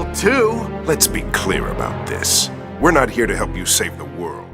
evil too. Let's be clear about this. We're not here to help you save the world.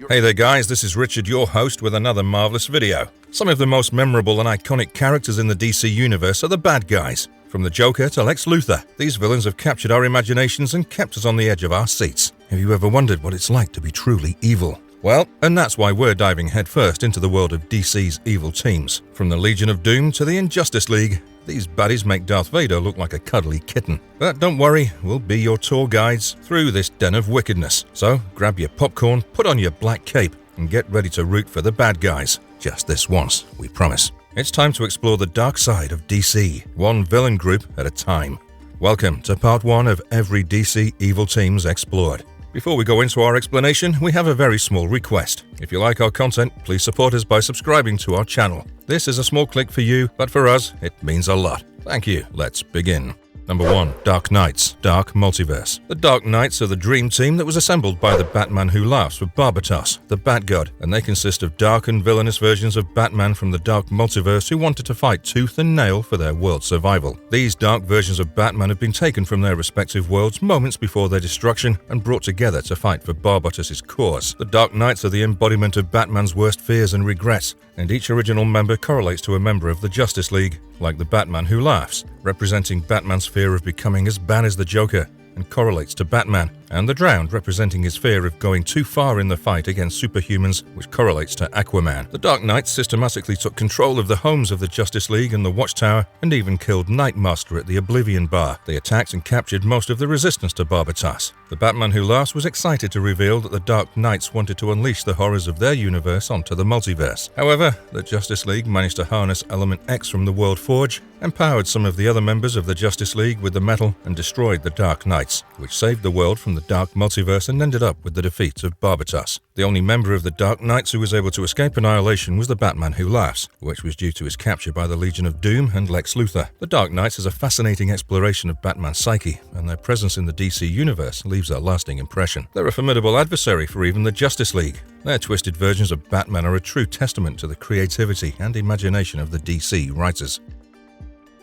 Hey there guys, this is Richard, your host, with another marvelous video. Some of the most memorable and iconic characters in the DC universe are the bad guys. From the Joker to Lex Luthor, these villains have captured our imaginations and kept us on the edge of our seats. Have you ever wondered what it's like to be truly evil? Well, and that's why we're diving headfirst into the world of DC's evil teams. From the Legion of Doom to the Injustice League, these baddies make Darth Vader look like a cuddly kitten. But don't worry, we'll be your tour guides through this den of wickedness. So grab your popcorn, put on your black cape, and get ready to root for the bad guys. Just this once, we promise. It's time to explore the dark side of DC, one villain group at a time. Welcome to part 1 of every DC evil teams explored. Before we go into our explanation, we have a very small request. If you like our content, please support us by subscribing to our channel. This is a small click for you, but for us, it means a lot. Thank you. Let's begin. Number 1. Dark Knights, Dark Multiverse. The Dark Knights are the dream team that was assembled by the Batman Who Laughs with Barbatos, the Bat-God, and they consist of dark and villainous versions of Batman from the Dark Multiverse who wanted to fight tooth and nail for their world's survival. These dark versions of Batman have been taken from their respective worlds moments before their destruction and brought together to fight for Barbatos' cause. The Dark Knights are the embodiment of Batman's worst fears and regrets, and each original member correlates to a member of the Justice League, like the Batman Who Laughs, representing Batman's fear of becoming as bad as the Joker, and correlates to Batman, and the Drowned, representing his fear of going too far in the fight against superhumans, which correlates to Aquaman. The Dark Knights systematically took control of the homes of the Justice League and the Watchtower, and even killed Nightmaster at the Oblivion Bar. They attacked and captured most of the resistance to Barbatos. The Batman Who Laughs was excited to reveal that the Dark Knights wanted to unleash the horrors of their universe onto the multiverse. However, the Justice League managed to harness Element X from the World Forge, empowered some of the other members of the Justice League with the metal, and destroyed the Dark Knights, which saved the world from the Dark Multiverse and ended up with the defeat of Barbatos. The only member of the Dark Knights who was able to escape annihilation was the Batman Who Laughs, which was due to his capture by the Legion of Doom and Lex Luthor. The Dark Knights is a fascinating exploration of Batman's psyche, and their presence in the DC universe leaves a lasting impression. They're a formidable adversary for even the Justice League. Their twisted versions of Batman are a true testament to the creativity and imagination of the DC writers.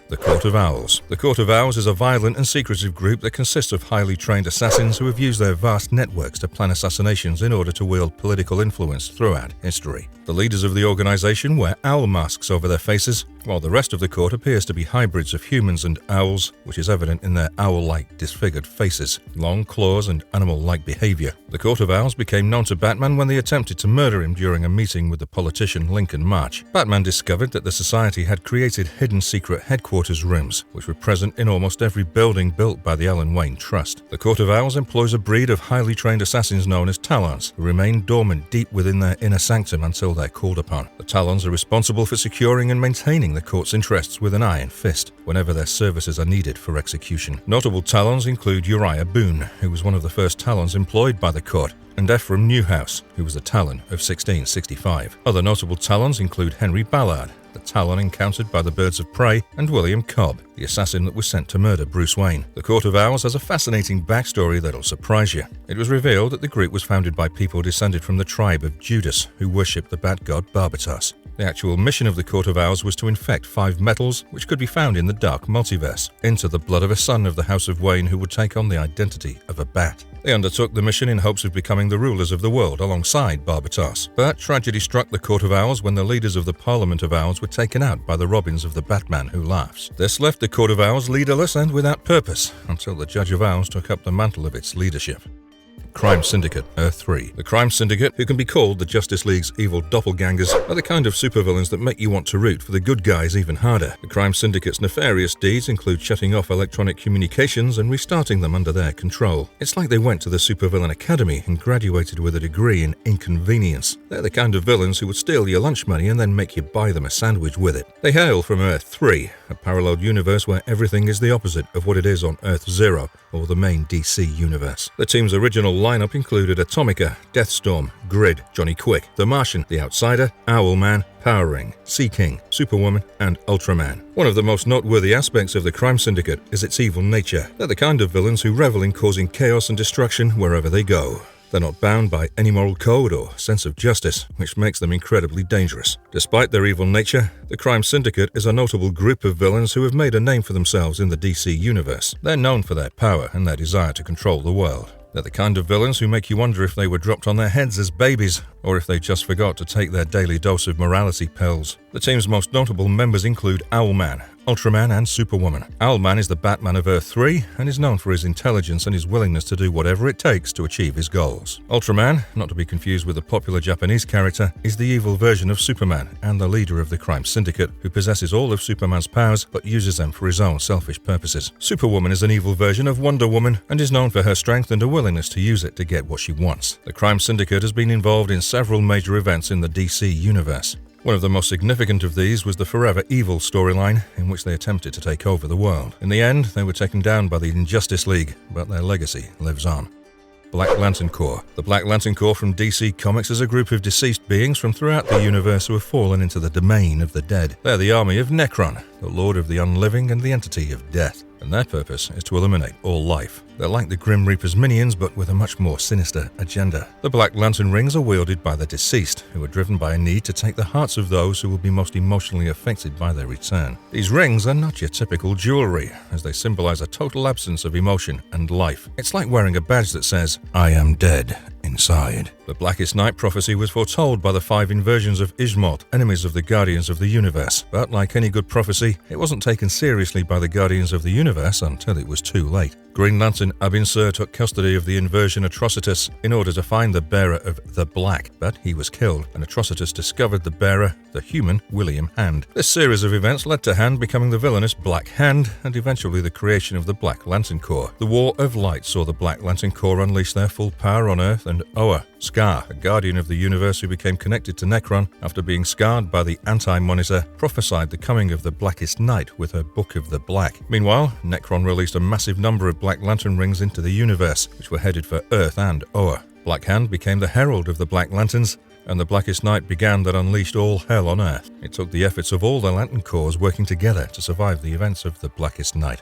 The Court of Owls. The Court of Owls is a violent and secretive group that consists of highly trained assassins who have used their vast networks to plan assassinations in order to wield political influence throughout history. The leaders of the organization wear owl masks over their faces, while the rest of the court appears to be hybrids of humans and owls, which is evident in their owl-like disfigured faces, long claws, and animal-like behavior. The Court of Owls became known to Batman when they attempted to murder him during a meeting with the politician Lincoln March. Batman discovered that the society had created hidden secret headquarters rooms, which were present in almost every building built by the Alan Wayne Trust. The Court of Owls employs a breed of highly trained assassins known as Talons, who remain dormant deep within their inner sanctum until they're called upon. The Talons are responsible for securing and maintaining the court's interests with an iron fist whenever their services are needed for execution. Notable Talons include Uriah Boone, who was one of the first Talons employed by the court, and Ephraim Newhouse, who was a Talon of 1665. Other notable Talons include Henry Ballard, the Talon encountered by the Birds of Prey, and William Cobb, the assassin that was sent to murder Bruce Wayne. The Court of Owls has a fascinating backstory that'll surprise you. It was revealed that the group was founded by people descended from the tribe of Judas, who worshipped the Bat-God Barbatos. The actual mission of the Court of Owls was to infect 5 metals, which could be found in the Dark Multiverse, into the blood of a son of the House of Wayne who would take on the identity of a bat. They undertook the mission in hopes of becoming the rulers of the world alongside Barbatos. But tragedy struck the Court of Owls when the leaders of the Parliament of Owls were taken out by the Robins of the Batman Who Laughs. This left the Court of Owls leaderless and without purpose, until the Judge of Owls took up the mantle of its leadership. Crime Syndicate, Earth 3. The Crime Syndicate, who can be called the Justice League's evil doppelgangers, are the kind of supervillains that make you want to root for the good guys even harder. The Crime Syndicate's nefarious deeds include shutting off electronic communications and restarting them under their control. It's like they went to the Supervillain Academy and graduated with a degree in inconvenience. They're the kind of villains who would steal your lunch money and then make you buy them a sandwich with it. They hail from Earth 3, a parallel universe where everything is the opposite of what it is on Earth 0, or the main DC universe. The team's original lineup included Atomica, Deathstorm, Grid, Johnny Quick, The Martian, The Outsider, Owlman, Power Ring, Sea King, Superwoman, and Ultraman. One of the most noteworthy aspects of the Crime Syndicate is its evil nature. They're the kind of villains who revel in causing chaos and destruction wherever they go. They're not bound by any moral code or sense of justice, which makes them incredibly dangerous. Despite their evil nature, the Crime Syndicate is a notable group of villains who have made a name for themselves in the DC universe. They're known for their power and their desire to control the world. They're the kind of villains who make you wonder if they were dropped on their heads as babies, or if they just forgot to take their daily dose of morality pills. The team's most notable members include Owlman, Ultraman, and Superwoman. Owlman is the Batman of Earth 3 and is known for his intelligence and his willingness to do whatever it takes to achieve his goals. Ultraman, not to be confused with the popular Japanese character, is the evil version of Superman and the leader of the Crime Syndicate, who possesses all of Superman's powers but uses them for his own selfish purposes. Superwoman is an evil version of Wonder Woman and is known for her strength and a willingness to use it to get what she wants. The Crime Syndicate has been involved in several major events in the DC universe. One of the most significant of these was the Forever Evil storyline, in which they attempted to take over the world. In the end, they were taken down by the Injustice League, but their legacy lives on. Black Lantern Corps. The Black Lantern Corps from DC Comics is a group of deceased beings from throughout the universe who have fallen into the domain of the dead. They're the army of Nekron, the lord of the unliving and the entity of death, and their purpose is to eliminate all life. They're like the Grim Reaper's minions, but with a much more sinister agenda. The Black Lantern rings are wielded by the deceased, who are driven by a need to take the hearts of those who will be most emotionally affected by their return. These rings are not your typical jewelry, as they symbolize a total absence of emotion and life. It's like wearing a badge that says, "I am dead inside." The Blackest Night prophecy was foretold by the 5 inversions of Ishmot, enemies of the Guardians of the Universe. But like any good prophecy, it wasn't taken seriously by the Guardians of the Universe until it was too late. Green Lantern Abin Sur took custody of the inversion Atrocitus in order to find the bearer of the Black, but he was killed, and Atrocitus discovered the bearer, the human William Hand. This series of events led to Hand becoming the villainous Black Hand, and eventually the creation of the Black Lantern Corps. The War of Light saw the Black Lantern Corps unleash their full power on Earth, and Oa, Scar, a guardian of the universe who became connected to Nekron after being scarred by the Anti-Monitor, prophesied the coming of the Blackest Night with her Book of the Black. Meanwhile, Nekron released a massive number of Black Lantern rings into the universe, which were headed for Earth and Oa. Black Hand became the herald of the Black Lanterns, and the Blackest Night began that unleashed all hell on Earth. It took the efforts of all the Lantern Corps working together to survive the events of the Blackest Night.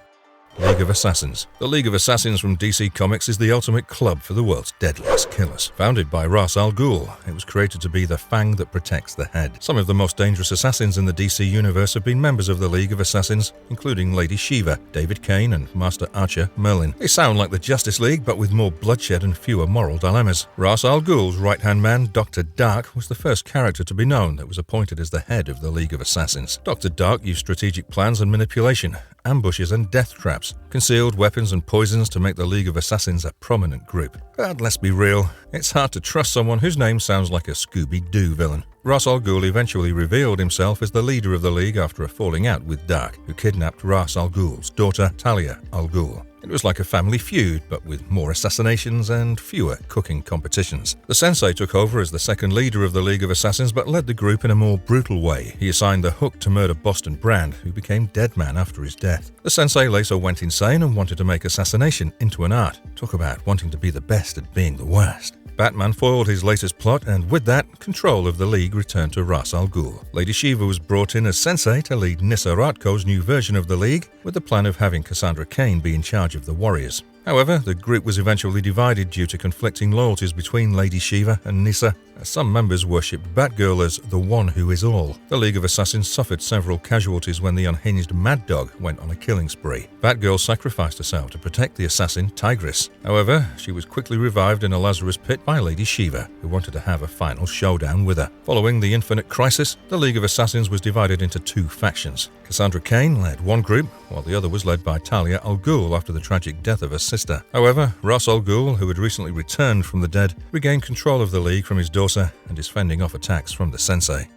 League of Assassins. The League of Assassins from DC Comics is the ultimate club for the world's deadliest killers. Founded by Ra's al Ghul, it was created to be the fang that protects the head. Some of the most dangerous assassins in the DC universe have been members of the League of Assassins, including Lady Shiva, David Kane, and Master Archer Merlin. They sound like the Justice League, but with more bloodshed and fewer moral dilemmas. Ra's al Ghul's right-hand man, Dr. Dark, was the first character to be known that was appointed as the head of the League of Assassins. Dr. Dark used strategic plans and manipulation, ambushes and death traps, concealed weapons and poisons to make the League of Assassins a prominent group. But let's be real, it's hard to trust someone whose name sounds like a Scooby-Doo villain. Ra's al Ghul eventually revealed himself as the leader of the League after a falling out with Dark, who kidnapped Ra's al Ghul's daughter, Talia al Ghul. It was like a family feud, but with more assassinations and fewer cooking competitions. The Sensei took over as the second leader of the League of Assassins, but led the group in a more brutal way. He assigned the hook to murder Boston Brand, who became Deadman after his death. The Sensei later went insane and wanted to make assassination into an art. Talk about wanting to be the best at being the worst. Batman foiled his latest plot, and with that, control of the League returned to Ra's al Ghul. Lady Shiva was brought in as Sensei to lead Nyssa Ratko's new version of the League, with the plan of having Cassandra Cain be in charge of the Warriors. However, the group was eventually divided due to conflicting loyalties between Lady Shiva and Nyssa, as some members worshipped Batgirl as the one who is all. The League of Assassins suffered several casualties when the unhinged Mad Dog went on a killing spree. Batgirl sacrificed herself to protect the assassin Tigress. However, she was quickly revived in a Lazarus pit by Lady Shiva, who wanted to have a final showdown with her. Following the Infinite Crisis, the League of Assassins was divided into 2 factions. Cassandra Cain led one group, while the other was led by Talia al Ghul after the tragic death of her sister. However, Ra's al Ghul, who had recently returned from the dead, regained control of the League from his daughter and is fending off attacks from the Sensei.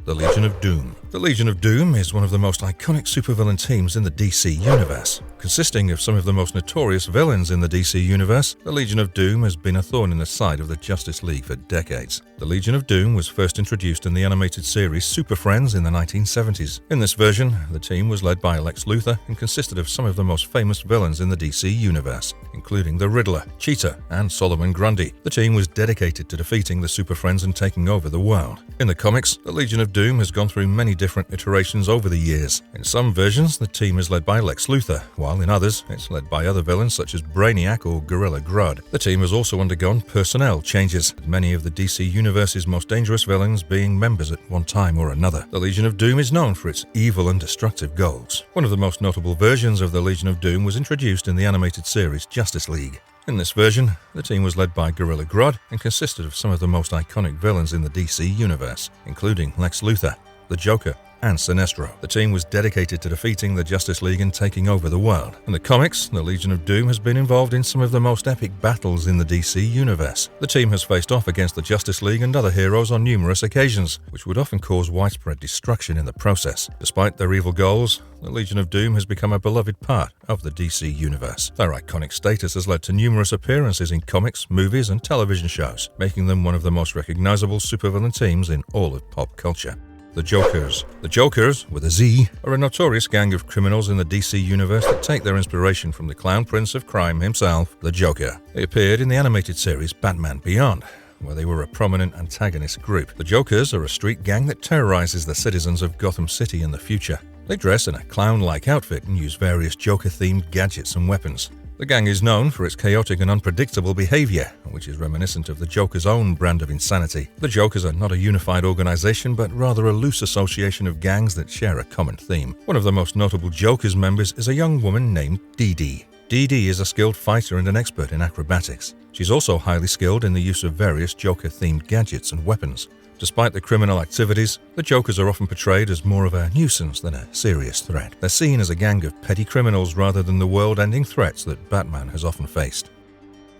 The Legion of Doom. The Legion of Doom is one of the most iconic supervillain teams in the DC universe. Consisting of some of the most notorious villains in the DC universe, the Legion of Doom has been a thorn in the side of the Justice League for decades. The Legion of Doom was first introduced in the animated series Super Friends in the 1970s. In this version, the team was led by Lex Luthor and consisted of some of the most famous villains in the DC universe, including the Riddler, Cheetah, and Solomon Grundy. The team was dedicated to defeating the Super Friends and taking over the world. In the comics, the Legion of Doom has gone through many different iterations over the years. In some versions, the team is led by Lex Luthor, while in others, it's led by other villains such as Brainiac or Gorilla Grodd. The team has also undergone personnel changes, many of the DC Universe's most dangerous villains being members at one time or another. The Legion of Doom is known for its evil and destructive goals. One of the most notable versions of the Legion of Doom was introduced in the animated series Justice League. In this version, the team was led by Gorilla Grodd and consisted of some of the most iconic villains in the DC Universe, including Lex Luthor, the Joker, and Sinestro. The team was dedicated to defeating the Justice League and taking over the world. In the comics, the Legion of Doom has been involved in some of the most epic battles in the DC Universe. The team has faced off against the Justice League and other heroes on numerous occasions, which would often cause widespread destruction in the process. Despite their evil goals, the Legion of Doom has become a beloved part of the DC Universe. Their iconic status has led to numerous appearances in comics, movies, and television shows, making them one of the most recognizable supervillain teams in all of pop culture. The Jokers. The Jokers, with a Z, are a notorious gang of criminals in the DC Universe that take their inspiration from the clown prince of crime himself, the Joker. They appeared in the animated series Batman Beyond, where they were a prominent antagonist group. The Jokers are a street gang that terrorizes the citizens of Gotham City in the future. They dress in a clown-like outfit and use various Joker-themed gadgets and weapons. The gang is known for its chaotic and unpredictable behavior, which is reminiscent of the Joker's own brand of insanity. The Jokers are not a unified organization, but rather a loose association of gangs that share a common theme. One of the most notable Jokers members is a young woman named Dee Dee. Dee Dee is a skilled fighter and an expert in acrobatics. She's also highly skilled in the use of various Joker-themed gadgets and weapons. Despite the criminal activities, the Jokers are often portrayed as more of a nuisance than a serious threat. They're seen as a gang of petty criminals rather than the world-ending threats that Batman has often faced.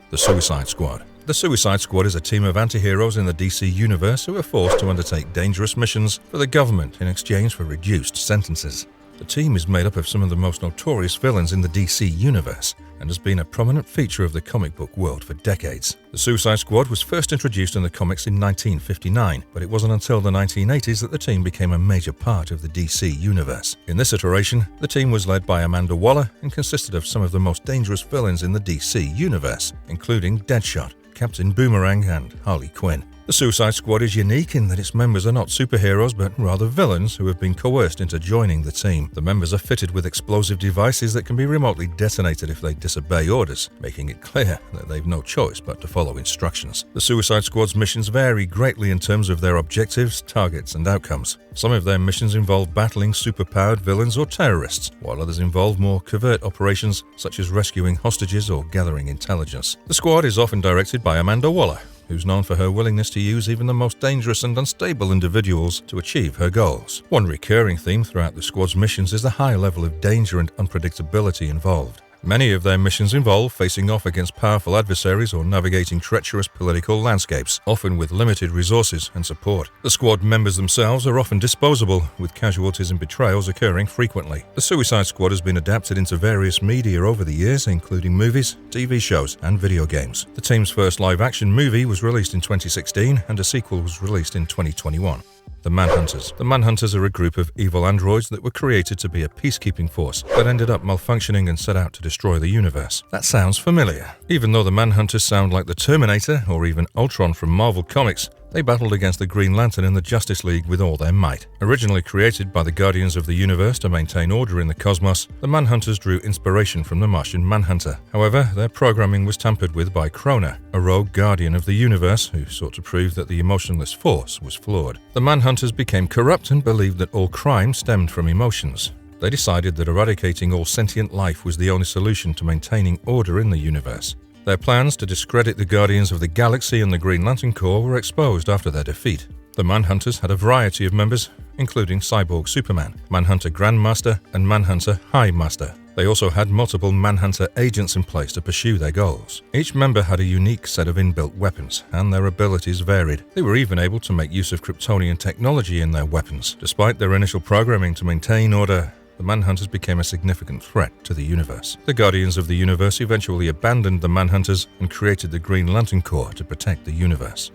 The Suicide Squad. The Suicide Squad is a team of anti-heroes in the DC Universe who are forced to undertake dangerous missions for the government in exchange for reduced sentences. The team is made up of some of the most notorious villains in the DC Universe and has been a prominent feature of the comic book world for decades. The Suicide Squad was first introduced in the comics in 1959, but it wasn't until the 1980s that the team became a major part of the DC Universe. In this iteration, the team was led by Amanda Waller and consisted of some of the most dangerous villains in the DC Universe, including Deadshot, Captain Boomerang, and Harley Quinn. The Suicide Squad is unique in that its members are not superheroes but rather villains who have been coerced into joining the team. The members are fitted with explosive devices that can be remotely detonated if they disobey orders, making it clear that they've no choice but to follow instructions. The Suicide Squad's missions vary greatly in terms of their objectives, targets, and outcomes. Some of their missions involve battling superpowered villains or terrorists, while others involve more covert operations such as rescuing hostages or gathering intelligence. The squad is often directed by Amanda Waller, who's known for her willingness to use even the most dangerous and unstable individuals to achieve her goals. One recurring theme throughout the squad's missions is the high level of danger and unpredictability involved. Many of their missions involve facing off against powerful adversaries or navigating treacherous political landscapes, often with limited resources and support. The squad members themselves are often disposable, with casualties and betrayals occurring frequently. The Suicide Squad has been adapted into various media over the years, including movies, TV shows, and video games. The team's first live-action movie was released in 2016, and a sequel was released in 2021. The Manhunters. The Manhunters are a group of evil androids that were created to be a peacekeeping force, but ended up malfunctioning and set out to destroy the universe. That sounds familiar. Even though the Manhunters sound like the Terminator or even Ultron from Marvel Comics, they battled against the Green Lantern and the Justice League with all their might. Originally created by the Guardians of the Universe to maintain order in the cosmos, the Manhunters drew inspiration from the Martian Manhunter. However, their programming was tampered with by Krona, a rogue Guardian of the Universe who sought to prove that the emotionless force was flawed. The Manhunters became corrupt and believed that all crime stemmed from emotions. They decided that eradicating all sentient life was the only solution to maintaining order in the universe. Their plans to discredit the Guardians of the Galaxy and the Green Lantern Corps were exposed after their defeat. The Manhunters had a variety of members, including Cyborg Superman, Manhunter Grandmaster, and Manhunter High Master. They also had multiple Manhunter agents in place to pursue their goals. Each member had a unique set of inbuilt weapons, and their abilities varied. They were even able to make use of Kryptonian technology in their weapons. Despite their initial programming to maintain order, the Manhunters became a significant threat to the universe. The Guardians of the Universe eventually abandoned the Manhunters and created the Green Lantern Corps to protect the universe.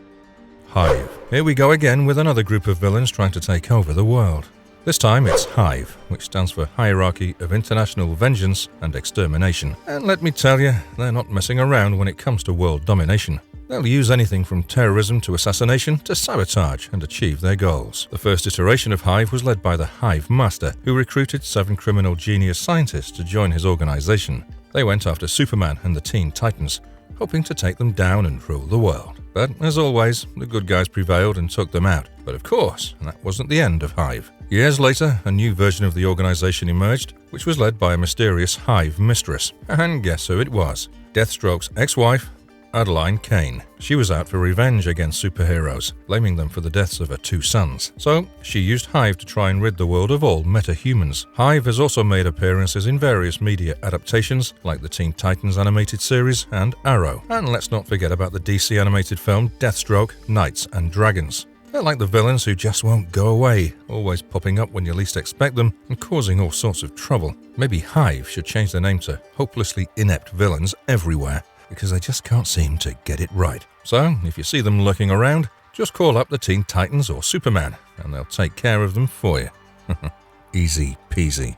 Hive. Here we go again with another group of villains trying to take over the world. This time it's Hive, which stands for Hierarchy of International Vengeance and Extermination. And let me tell you, they're not messing around when it comes to world domination. They'll use anything from terrorism to assassination to sabotage and achieve their goals. The first iteration of Hive was led by the Hive Master, who recruited 7 criminal genius scientists to join his organization. They went after Superman and the Teen Titans, hoping to take them down and rule the world. But, as always, the good guys prevailed and took them out. But of course, that wasn't the end of Hive. Years later, a new version of the organization emerged, which was led by a mysterious Hive mistress. And guess who it was? Deathstroke's ex-wife, Adeline Kane. She was out for revenge against superheroes, blaming them for the deaths of her 2 sons. So, she used Hive to try and rid the world of all metahumans. Hive has also made appearances in various media adaptations, like the Teen Titans animated series and Arrow. And let's not forget about the DC animated film Deathstroke, Knights and Dragons. They're like the villains who just won't go away, always popping up when you least expect them and causing all sorts of trouble. Maybe Hive should change their name to Hopelessly Inept Villains Everywhere, because they just can't seem to get it right. So, if you see them lurking around, just call up the Teen Titans or Superman, and they'll take care of them for you. Easy peasy.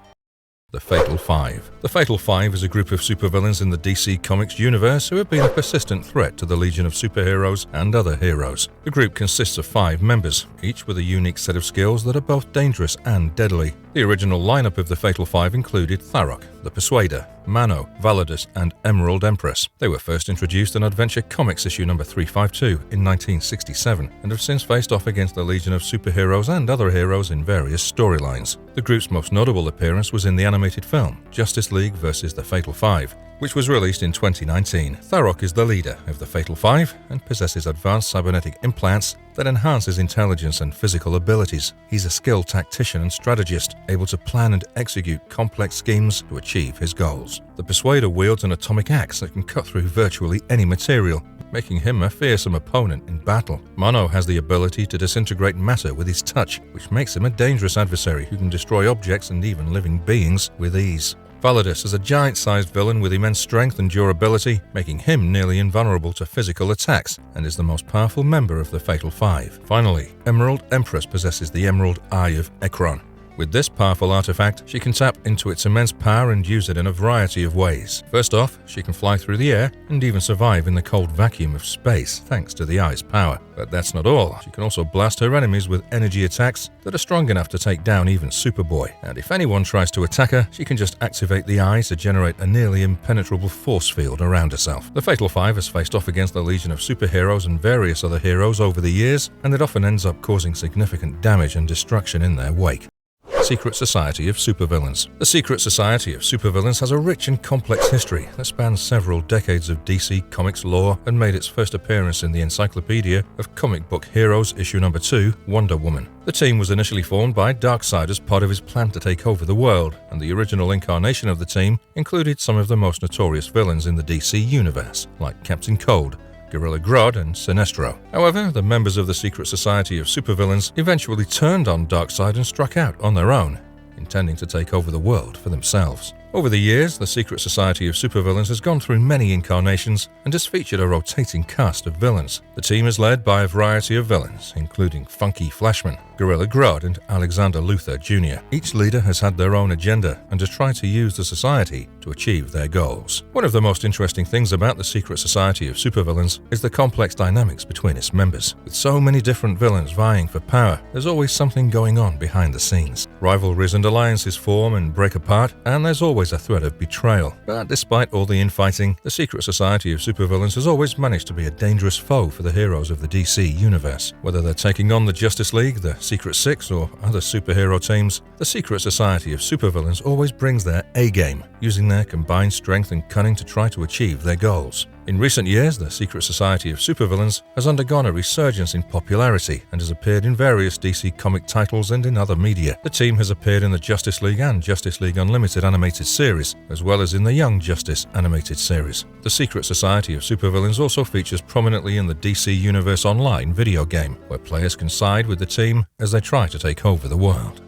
The Fatal Five. The Fatal Five is a group of supervillains in the DC Comics universe who have been a persistent threat to the legion of superheroes and other heroes. The group consists of 5 members, each with a unique set of skills that are both dangerous and deadly. The original lineup of the Fatal Five included Tharok, the Persuader, Mano, Validus, and Emerald Empress. They were first introduced in Adventure Comics issue number 352 in 1967 and have since faced off against the legion of superheroes and other heroes in various storylines. The group's most notable appearance was in the animated film Justice League vs. the Fatal Five, which was released in 2019. Tharok is the leader of the Fatal Five and possesses advanced cybernetic implants that enhance his intelligence and physical abilities. He's a skilled tactician and strategist, able to plan and execute complex schemes to achieve his goals. The Persuader wields an atomic axe that can cut through virtually any material, making him a fearsome opponent in battle. Mano has the ability to disintegrate matter with his touch, which makes him a dangerous adversary who can destroy objects and even living beings with ease. Validus is a giant-sized villain with immense strength and durability, making him nearly invulnerable to physical attacks, and is the most powerful member of the Fatal Five. Finally, Emerald Empress possesses the Emerald Eye of Ekron. With this powerful artifact, she can tap into its immense power and use it in a variety of ways. First off, she can fly through the air and even survive in the cold vacuum of space thanks to the eye's power. But that's not all. She can also blast her enemies with energy attacks that are strong enough to take down even Superboy. And if anyone tries to attack her, she can just activate the eye to generate a nearly impenetrable force field around herself. The Fatal Five has faced off against the legion of superheroes and various other heroes over the years, and it often ends up causing significant damage and destruction in their wake. Secret Society of Supervillains. The Secret Society of Supervillains has a rich and complex history that spans several decades of DC Comics lore and made its first appearance in the Encyclopedia of Comic Book Heroes issue number 2, Wonder Woman. The team was initially formed by Darkseid as part of his plan to take over the world, and the original incarnation of the team included some of the most notorious villains in the DC universe, like Captain Cold, Gorilla Grodd, and Sinestro. However, the members of the Secret Society of Supervillains eventually turned on Darkseid and struck out on their own, intending to take over the world for themselves. Over the years, the Secret Society of Supervillains has gone through many incarnations and has featured a rotating cast of villains. The team is led by a variety of villains, including Funky Flashman, Gorilla Grodd, and Alexander Luthor Jr. Each leader has had their own agenda and has tried to use the society to achieve their goals. One of the most interesting things about the Secret Society of Supervillains is the complex dynamics between its members. With so many different villains vying for power, there's always something going on behind the scenes. Rivalries and alliances form and break apart, and there's always a threat of betrayal. But despite all the infighting, the Secret Society of Supervillains has always managed to be a dangerous foe for the heroes of the DC universe. Whether they're taking on the Justice League, the Secret Six, or other superhero teams, the Secret Society of Supervillains always brings their A-game, using their combined strength and cunning to try to achieve their goals. In recent years, the Secret Society of Supervillains has undergone a resurgence in popularity and has appeared in various DC comic titles and in other media. The team has appeared in the Justice League and Justice League Unlimited animated series, as well as in the Young Justice animated series. The Secret Society of Supervillains also features prominently in the DC Universe Online video game, where players can side with the team as they try to take over the world.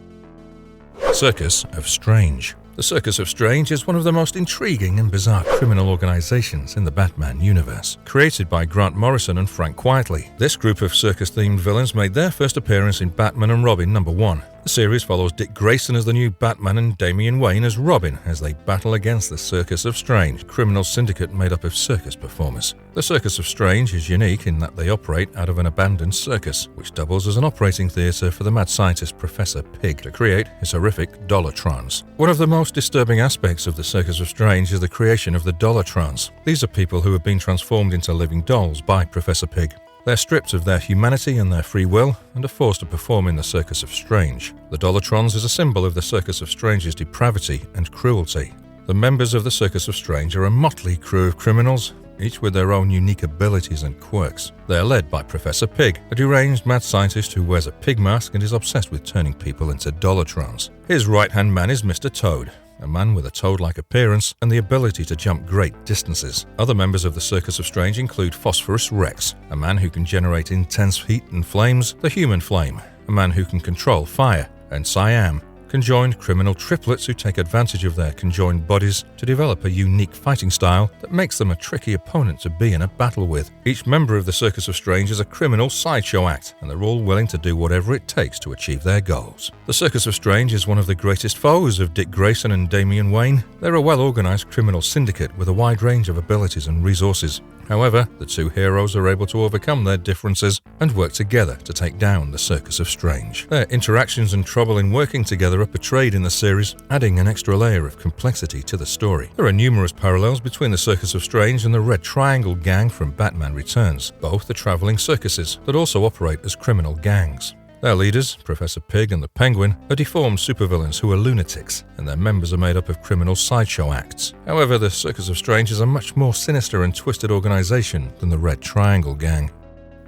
Circus of Strange. The Circus of Strange is one of the most intriguing and bizarre criminal organizations in the Batman universe. Created by Grant Morrison and Frank Quitely, this group of circus-themed villains made their first appearance in Batman and Robin #1 The series follows Dick Grayson as the new Batman and Damian Wayne as Robin as they battle against the Circus of Strange, a criminal syndicate made up of circus performers. The Circus of Strange is unique in that they operate out of an abandoned circus, which doubles as an operating theatre for the mad scientist Professor Pig to create his horrific Dollartrons. One of the most disturbing aspects of the Circus of Strange is the creation of the Dollartrons. These are people who have been transformed into living dolls by Professor Pig. They're stripped of their humanity and their free will and are forced to perform in the Circus of Strange. The Dollartrons is a symbol of the Circus of Strange's depravity and cruelty. The members of the Circus of Strange are a motley crew of criminals, each with their own unique abilities and quirks. They are led by Professor Pig, a deranged mad scientist who wears a pig mask and is obsessed with turning people into Dollartrons. His right-hand man is Mr. Toad, a man with a toad-like appearance and the ability to jump great distances. Other members of the Circus of Strange include Phosphorus Rex, a man who can generate intense heat and flames, the Human Flame, a man who can control fire, and Siam, conjoined criminal triplets who take advantage of their conjoined bodies to develop a unique fighting style that makes them a tricky opponent to be in a battle with. Each member of the Circus of Strange is a criminal sideshow act, and they're all willing to do whatever it takes to achieve their goals. The Circus of Strange is one of the greatest foes of Dick Grayson and Damian Wayne. They're a well-organized criminal syndicate with a wide range of abilities and resources. However, the two heroes are able to overcome their differences and work together to take down the Circus of Strange. Their interactions and trouble in working together are portrayed in the series, adding an extra layer of complexity to the story. There are numerous parallels between the Circus of Strange and the Red Triangle gang from Batman Returns. Both are traveling circuses that also operate as criminal gangs. Their leaders, Professor Pig and the Penguin, are deformed supervillains who are lunatics, and their members are made up of criminal sideshow acts. However, the Circus of Strange is a much more sinister and twisted organization than the Red Triangle gang.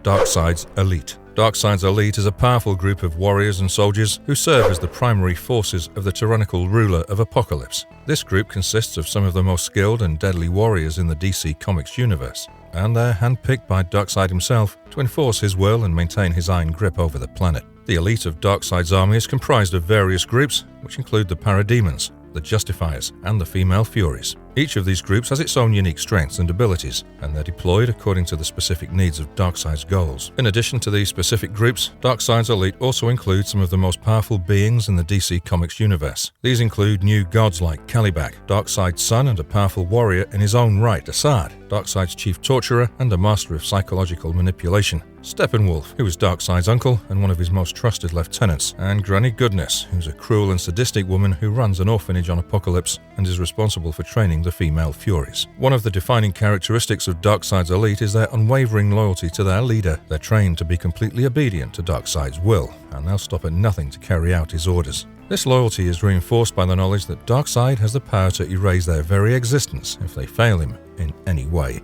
Darkseid Elite. Darkseid Elite is a powerful group of warriors and soldiers who serve as the primary forces of the tyrannical ruler of Apocalypse. This group consists of some of the most skilled and deadly warriors in the DC Comics universe, and they're handpicked by Darkseid himself to enforce his will and maintain his iron grip over the planet. The elite of Darkseid's army is comprised of various groups, which include the Parademons, the Justifiers, and the Female Furies. Each of these groups has its own unique strengths and abilities, and they're deployed according to the specific needs of Darkseid's goals. In addition to these specific groups, Darkseid's Elite also includes some of the most powerful beings in the DC Comics universe. These include new gods like Calibac, Darkseid's son and a powerful warrior in his own right, Assad, Darkseid's chief torturer and a master of psychological manipulation, Steppenwolf, who is Darkseid's uncle and one of his most trusted lieutenants, and Granny Goodness, who's a cruel and sadistic woman who runs an orphanage on Apocalypse and is responsible for training the Female Furies. One of the defining characteristics of Darkseid's Elite is their unwavering loyalty to their leader. They're trained to be completely obedient to Darkseid's will, and they'll stop at nothing to carry out his orders. This loyalty is reinforced by the knowledge that Darkseid has the power to erase their very existence if they fail him in any way.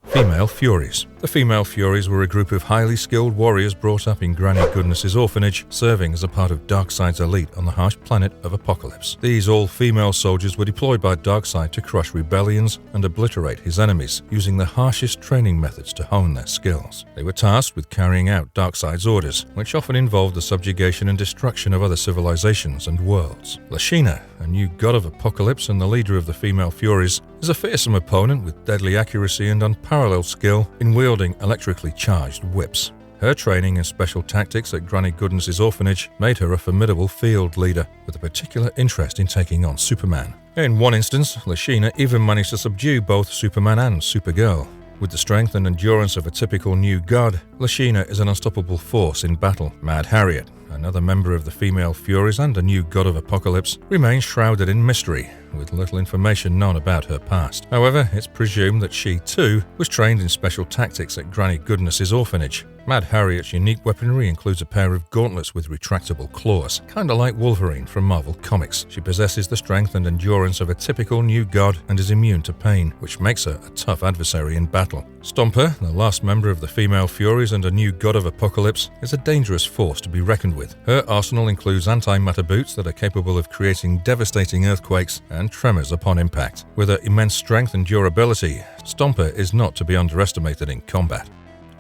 Female Furies. The Female Furies were a group of highly skilled warriors brought up in Granny Goodness's orphanage, serving as a part of Darkseid's Elite on the harsh planet of Apocalypse. These all-female soldiers were deployed by Darkseid to crush rebellions and obliterate his enemies, using the harshest training methods to hone their skills. They were tasked with carrying out Darkseid's orders, which often involved the subjugation and destruction of other civilizations and worlds. Lashina, a new god of Apocalypse and the leader of the Female Furies, is a fearsome opponent with deadly accuracy and unparalleled skill in wielding electrically charged whips. Her training in special tactics at Granny Goodness's orphanage made her a formidable field leader, with a particular interest in taking on Superman. In one instance, Lashina even managed to subdue both Superman and Supergirl. With the strength and endurance of a typical new god, Lashina is an unstoppable force in battle. Mad Harriet, another member of the Female Furies and a new god of Apocalypse, remains shrouded in mystery, with little information known about her past. However, it's presumed that she, too, was trained in special tactics at Granny Goodness's orphanage. Mad Harriet's unique weaponry includes a pair of gauntlets with retractable claws, kinda like Wolverine from Marvel Comics. She possesses the strength and endurance of a typical new god and is immune to pain, which makes her a tough adversary in battle. Stomper, the last member of the Female Furies and a new god of Apocalypse, is a dangerous force to be reckoned with. Her arsenal includes anti-matter boots that are capable of creating devastating earthquakes and tremors upon impact. With her immense strength and durability, Stomper is not to be underestimated in combat.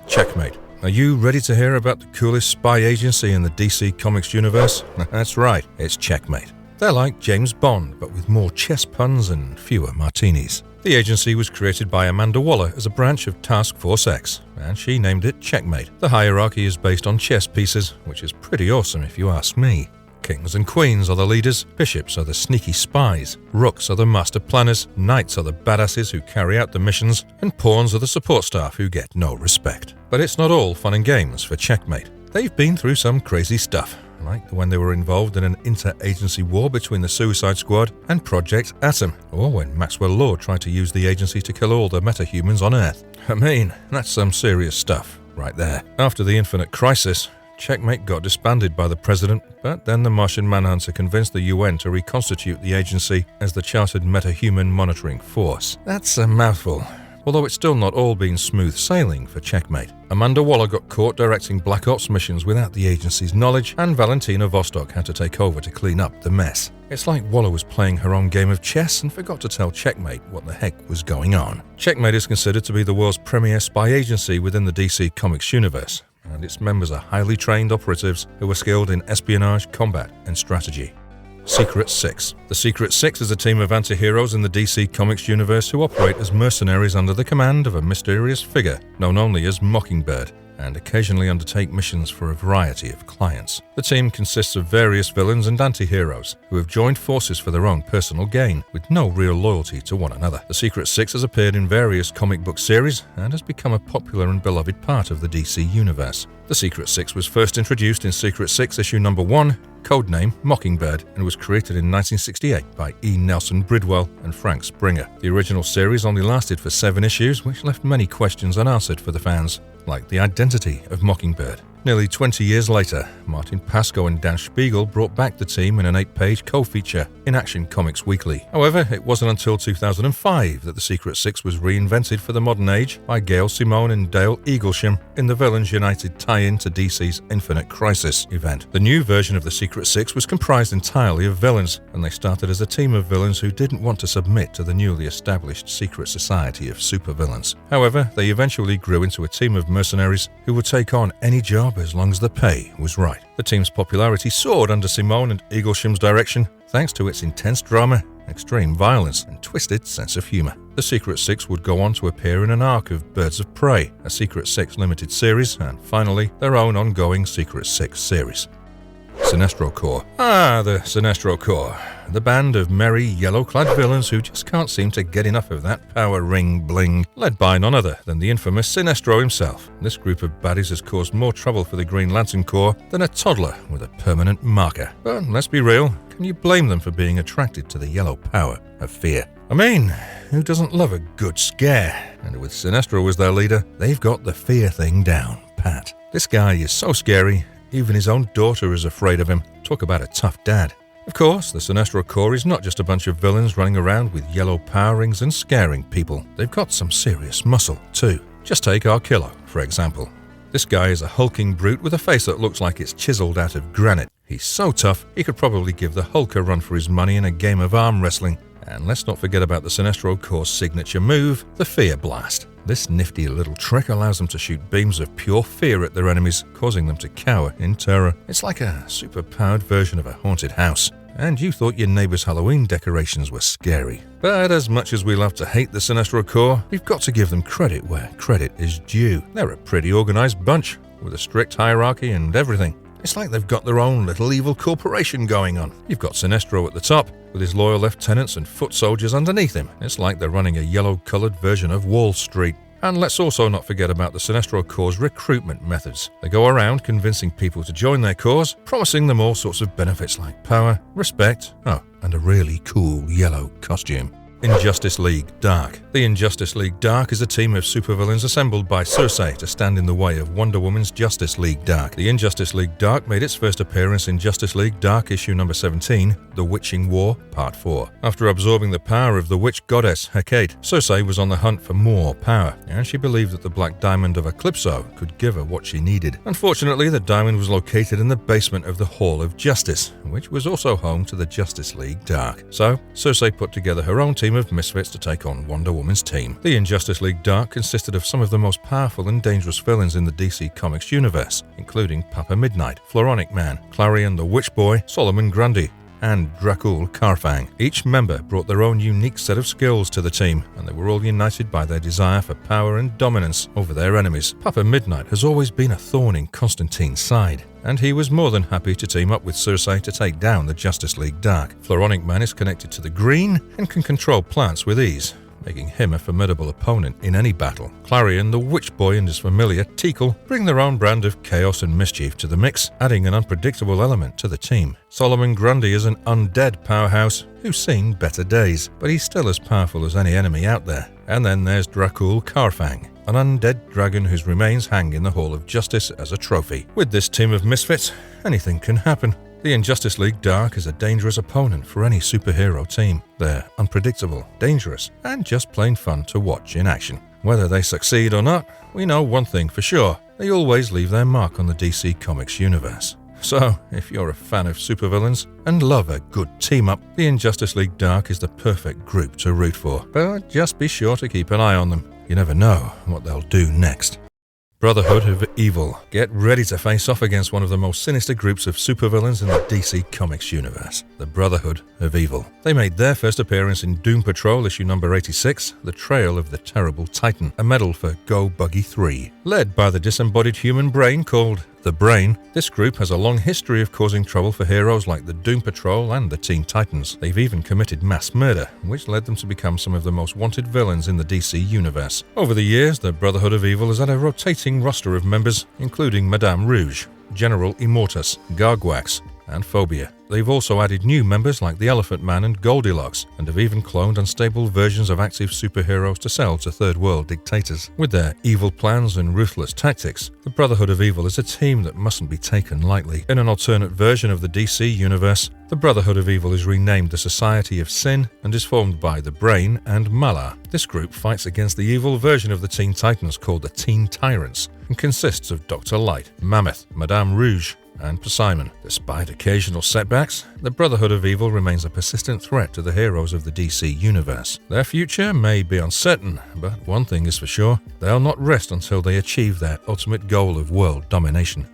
Checkmate. Are you ready to hear about the coolest spy agency in the DC Comics universe? That's right, it's Checkmate. They're like James Bond, but with more chess puns and fewer martinis. The agency was created by Amanda Waller as a branch of Task Force X, and she named it Checkmate. The hierarchy is based on chess pieces, which is pretty awesome if you ask me. Kings and queens are the leaders, bishops are the sneaky spies, rooks are the master planners, knights are the badasses who carry out the missions, and pawns are the support staff who get no respect. But it's not all fun and games for Checkmate. They've been through some crazy stuff, like when they were involved in an inter-agency war between the Suicide Squad and Project Atom, or when Maxwell Lord tried to use the agency to kill all the metahumans on Earth. I mean, that's some serious stuff right there. After the Infinite Crisis, Checkmate got disbanded by the president, but then the Martian Manhunter convinced the UN to reconstitute the agency as the Chartered Metahuman Monitoring Force. That's a mouthful, although it's still not all been smooth sailing for Checkmate. Amanda Waller got caught directing Black Ops missions without the agency's knowledge, and Valentina Vostok had to take over to clean up the mess. It's like Waller was playing her own game of chess and forgot to tell Checkmate what the heck was going on. Checkmate is considered to be the world's premier spy agency within the DC Comics universe, and its members are highly trained operatives who are skilled in espionage, combat, and strategy. Secret Six. The Secret Six is a team of anti-heroes in the DC Comics universe who operate as mercenaries under the command of a mysterious figure known only as Mockingbird, and occasionally undertake missions for a variety of clients. The team consists of various villains and anti-heroes who have joined forces for their own personal gain, with no real loyalty to one another. The Secret Six has appeared in various comic book series and has become a popular and beloved part of the DC universe. The Secret Six was first introduced in Secret Six issue number 1, codename Mockingbird, and was created in 1968 by E. Nelson Bridwell and Frank Springer. The original series only lasted for 7 issues, which left many questions unanswered for the fans, like the identity of Mockingbird. Nearly 20 years later, Martin Pasco and Dan Spiegel brought back the team in an 8-page co-feature in Action Comics Weekly. However, it wasn't until 2005 that the Secret Six was reinvented for the modern age by Gail Simone and Dale Eaglesham in the Villains United tie-in to DC's Infinite Crisis event. The new version of the Secret Six was comprised entirely of villains, and they started as a team of villains who didn't want to submit to the newly established secret society of supervillains. However, they eventually grew into a team of mercenaries who would take on any job as long as the pay was right. The team's popularity soared under Simone and Eaglesham's direction, thanks to its intense drama, extreme violence, and twisted sense of humor. The Secret Six would go on to appear in an arc of Birds of Prey, a Secret Six limited series, and finally, their own ongoing Secret Six series. Sinestro Core. The Sinestro Core. The band of merry, yellow-clad villains who just can't seem to get enough of that power ring bling, led by none other than the infamous Sinestro himself. This group of baddies has caused more trouble for the Green Lantern Corps than a toddler with a permanent marker. But let's be real, can you blame them for being attracted to the yellow power of fear? I mean, who doesn't love a good scare? And with Sinestro as their leader, they've got the fear thing down pat. This guy is so scary, even his own daughter is afraid of him. Talk about a tough dad. Of course, the Sinestro Core is not just a bunch of villains running around with yellow power rings and scaring people. They've got some serious muscle, too. Just take Arkillo, for example. This guy is a hulking brute with a face that looks like it's chiseled out of granite. He's so tough, he could probably give the Hulk a run for his money in a game of arm wrestling. And let's not forget about the Sinestro Core's signature move, the Fear Blast. This nifty little trick allows them to shoot beams of pure fear at their enemies, causing them to cower in terror. It's like a super-powered version of a haunted house. And you thought your neighbor's Halloween decorations were scary. But as much as we love to hate the Sinestro Core, we've got to give them credit where credit is due. They're a pretty organized bunch, with a strict hierarchy and everything. It's like they've got their own little evil corporation going on. You've got Sinestro at the top, with his loyal lieutenants and foot soldiers underneath him. It's like they're running a yellow-colored version of Wall Street. And let's also not forget about the Sinestro Corps' recruitment methods. They go around convincing people to join their cause, promising them all sorts of benefits like power, respect, and a really cool yellow costume. Injustice League Dark. The Injustice League Dark is a team of supervillains assembled by Circe to stand in the way of Wonder Woman's Justice League Dark. The Injustice League Dark made its first appearance in Justice League Dark issue number 17, The Witching War, Part 4. After absorbing the power of the witch goddess Hecate, Circe was on the hunt for more power, and she believed that the Black Diamond of Eclipso could give her what she needed. Unfortunately, the diamond was located in the basement of the Hall of Justice, which was also home to the Justice League Dark. So, Circe put together her own team of misfits to take on Wonder Woman's team. The Injustice League Dark consisted of some of the most powerful and dangerous villains in the DC Comics universe, including Papa Midnight, Floronic Man, Clarion the Witch Boy, Solomon Grundy, and Dracul Karfang. Each member brought their own unique set of skills to the team, and they were all united by their desire for power and dominance over their enemies. Papa Midnight has always been a thorn in Constantine's side, and he was more than happy to team up with Circe to take down the Justice League Dark. Floronic Man is connected to the Green and can control plants with ease, making him a formidable opponent in any battle. Clarion, the Witch Boy, and his familiar, Teakle, bring their own brand of chaos and mischief to the mix, adding an unpredictable element to the team. Solomon Grundy is an undead powerhouse who's seen better days, but he's still as powerful as any enemy out there. And then there's Dracul Karfang, an undead dragon whose remains hang in the Hall of Justice as a trophy. With this team of misfits, anything can happen. The Injustice League Dark is a dangerous opponent for any superhero team. They're unpredictable, dangerous, and just plain fun to watch in action. Whether they succeed or not, we know one thing for sure: they always leave their mark on the DC Comics universe. So, if you're a fan of supervillains and love a good team-up, the Injustice League Dark is the perfect group to root for. But just be sure to keep an eye on them. You never know what they'll do next. Brotherhood of Evil. Get ready to face off against one of the most sinister groups of supervillains in the DC Comics universe, the Brotherhood of Evil. They made their first appearance in Doom Patrol issue number 86, The Trail of the Terrible Titan, a medal for Go Buggy 3. Led by the disembodied human brain called the Brain, this group has a long history of causing trouble for heroes like the Doom Patrol and the Teen Titans. They've even committed mass murder, which led them to become some of the most wanted villains in the DC universe. Over the years, the Brotherhood of Evil has had a rotating roster of members, including Madame Rouge, General Immortus, Gargwax, and Phobia. They've also added new members like the Elephant Man and Goldilocks, and have even cloned unstable versions of active superheroes to sell to third world dictators. With their evil plans and ruthless tactics, the Brotherhood of Evil is a team that mustn't be taken lightly. In an alternate version of the DC universe, the Brotherhood of Evil is renamed the Society of Sin and is formed by the Brain and Malar. This group fights against the evil version of the Teen Titans called the Teen Tyrants, and consists of Dr. Light, Mammoth, Madame Rouge, and Persimmon. Despite occasional setbacks, the Brotherhood of Evil remains a persistent threat to the heroes of the DC universe. Their future may be uncertain, but one thing is for sure: they'll not rest until they achieve their ultimate goal of world domination.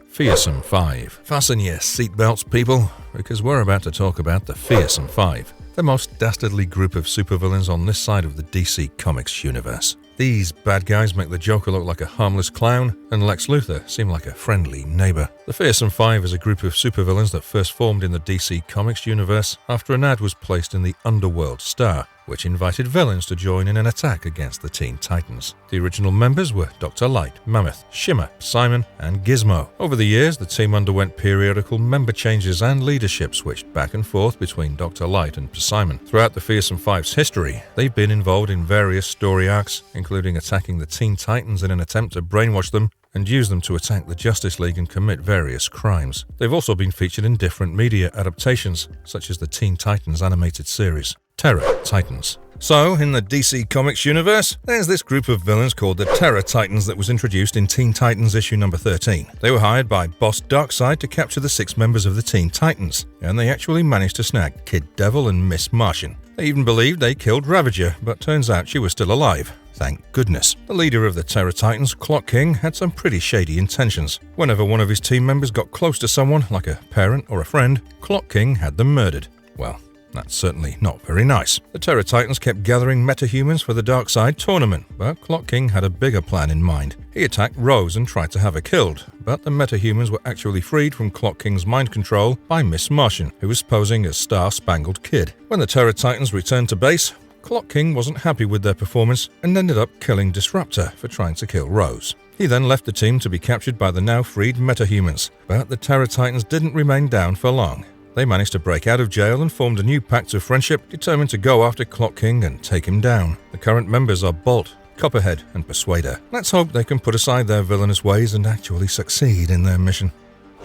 Fearsome Five. Fasten your seatbelts, people, because we're about to talk about the Fearsome Five, the most dastardly group of supervillains on this side of the DC Comics universe. These bad guys make the Joker look like a harmless clown, and Lex Luthor seem like a friendly neighbor. The Fearsome Five is a group of supervillains that first formed in the DC Comics universe after an ad was placed in the Underworld Star, which invited villains to join in an attack against the Teen Titans. The original members were Dr. Light, Mammoth, Shimmer, Simon, and Gizmo. Over the years, the team underwent periodical member changes and leadership switched back and forth between Dr. Light and Persimmon. Throughout the Fearsome Five's history, they've been involved in various story arcs, including attacking the Teen Titans in an attempt to brainwash them and use them to attack the Justice League and commit various crimes. They've also been featured in different media adaptations, such as the Teen Titans animated series, Terror Titans. So, in the DC Comics universe, there's this group of villains called the Terror Titans that was introduced in Teen Titans issue number 13. They were hired by Boss Darkseid to capture the 6 members of the Teen Titans, and they actually managed to snag Kid Devil and Miss Martian. They even believed they killed Ravager, but turns out she was still alive. Thank goodness. The leader of the Terror Titans, Clock King, had some pretty shady intentions. Whenever one of his team members got close to someone, like a parent or a friend, Clock King had them murdered. Well, that's certainly not very nice. The Terror Titans kept gathering metahumans for the Darkseid tournament, but Clock King had a bigger plan in mind. He attacked Rose and tried to have her killed, but the metahumans were actually freed from Clock King's mind control by Miss Martian, who was posing as Star-Spangled Kid. When the Terror Titans returned to base, Clock King wasn't happy with their performance and ended up killing Disruptor for trying to kill Rose. He then left the team to be captured by the now freed metahumans, but the Terror Titans didn't remain down for long. They managed to break out of jail and formed a new pact of friendship, determined to go after Clock King and take him down. The current members are Bolt, Copperhead, and Persuader. Let's hope they can put aside their villainous ways and actually succeed in their mission.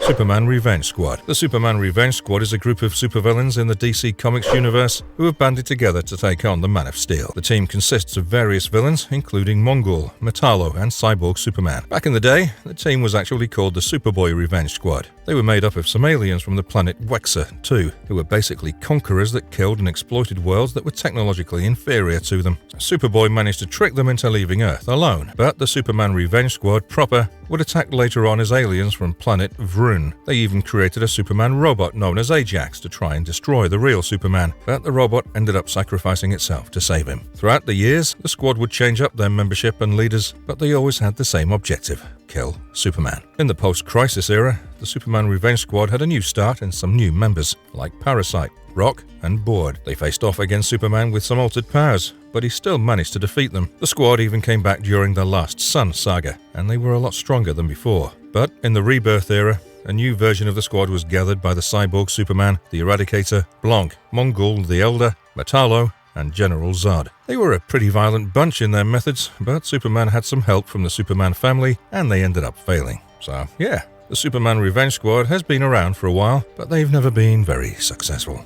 Superman Revenge Squad. The Superman Revenge Squad is a group of supervillains in the DC Comics universe who have banded together to take on the Man of Steel. The team consists of various villains, including Mongul, Metallo, and Cyborg Superman. Back in the day, the team was actually called the Superboy Revenge Squad. They were made up of some aliens from the planet Wexer, too, who were basically conquerors that killed and exploited worlds that were technologically inferior to them. Superboy managed to trick them into leaving Earth alone, but the Superman Revenge Squad proper would attack later on as aliens from planet Vrun. They even created a Superman robot known as Ajax to try and destroy the real Superman, but the robot ended up sacrificing itself to save him. Throughout the years, the squad would change up their membership and leaders, but they always had the same objective: kill Superman. In the post-Crisis era, the Superman Revenge Squad had a new start and some new members, like Parasite, Rock, and Board. They faced off against Superman with some altered powers, but he still managed to defeat them. The squad even came back during the Last Sun saga, and they were a lot stronger than before. But in the Rebirth era, a new version of the squad was gathered by the Cyborg Superman, the Eradicator, Blanc, Mongul the Elder, Metallo, and General Zod. They were a pretty violent bunch in their methods, but Superman had some help from the Superman family, and they ended up failing. So, yeah, the Superman Revenge Squad has been around for a while, but they've never been very successful.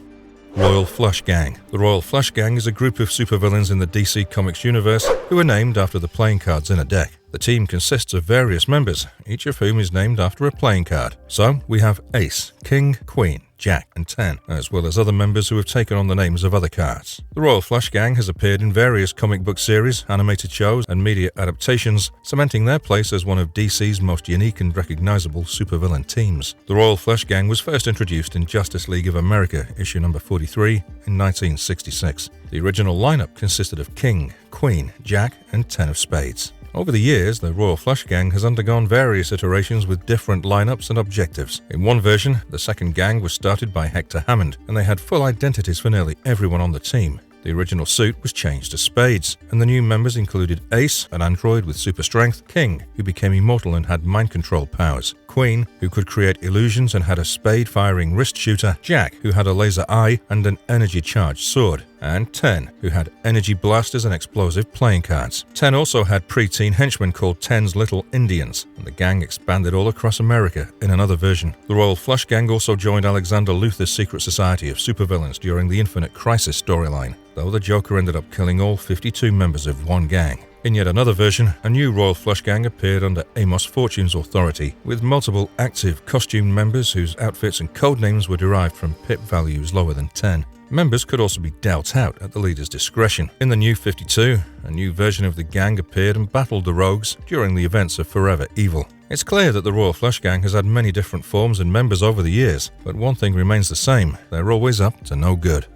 Royal Flush Gang. The Royal Flush Gang is a group of supervillains in the DC Comics universe who are named after the playing cards in a deck. The team consists of various members, each of whom is named after a playing card. So, we have Ace, King, Queen, Jack, and Ten, as well as other members who have taken on the names of other cards. The Royal Flush Gang has appeared in various comic book series, animated shows, and media adaptations, cementing their place as one of DC's most unique and recognizable supervillain teams. The Royal Flush Gang was first introduced in Justice League of America, issue number 43, in 1966. The original lineup consisted of King, Queen, Jack, and Ten of Spades. Over the years, the Royal Flush Gang has undergone various iterations with different lineups and objectives. In one version, the second gang was started by Hector Hammond, and they had full identities for nearly everyone on the team. The original suit was changed to Spades, and the new members included Ace, an android with super strength, King, who became immortal and had mind control powers, Queen, who could create illusions and had a spade-firing wrist shooter, Jack, who had a laser eye and an energy-charged sword, and Ten, who had energy blasters and explosive playing cards. Ten also had preteen henchmen called Ten's Little Indians, and the gang expanded all across America in another version. The Royal Flush Gang also joined Alexander Luthor's secret society of supervillains during the Infinite Crisis storyline, though the Joker ended up killing all 52 members of one gang. In yet another version, a new Royal Flush Gang appeared under Amos Fortune's authority, with multiple active costumed members whose outfits and codenames were derived from pip values lower than 10. Members could also be dealt out at the leader's discretion. In the New 52, a new version of the gang appeared and battled the Rogues during the events of Forever Evil. It's clear that the Royal Flush Gang has had many different forms and members over the years, but one thing remains the same: they're always up to no good.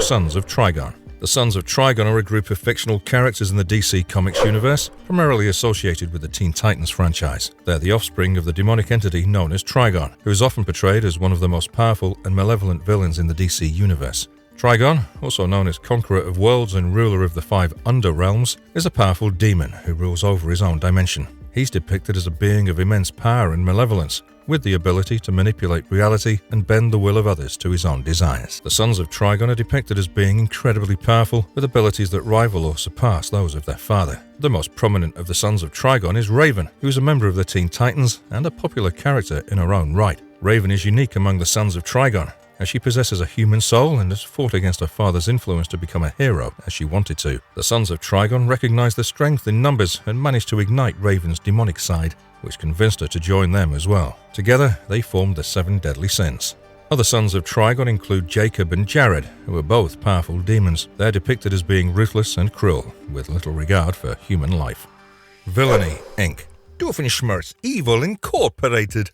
Sons of Trigon. The Sons of Trigon are a group of fictional characters in the DC Comics universe, primarily associated with the Teen Titans franchise. They're the offspring of the demonic entity known as Trigon, who is often portrayed as one of the most powerful and malevolent villains in the DC universe. Trigon, also known as Conqueror of Worlds and ruler of the 5 Underrealms, is a powerful demon who rules over his own dimension. He's depicted as a being of immense power and malevolence, with the ability to manipulate reality and bend the will of others to his own desires. The Sons of Trigon are depicted as being incredibly powerful, with abilities that rival or surpass those of their father. The most prominent of the Sons of Trigon is Raven, who is a member of the Teen Titans and a popular character in her own right. Raven is unique among the Sons of Trigon, as she possesses a human soul and has fought against her father's influence to become a hero as she wanted to. The Sons of Trigon recognized the strength in numbers and managed to ignite Raven's demonic side, which convinced her to join them as well. Together, they formed the 7 Deadly Sins. Other Sons of Trigon include Jacob and Jared, who are both powerful demons. They're depicted as being ruthless and cruel, with little regard for human life. Villainy Inc. Doofenshmirtz Evil Incorporated.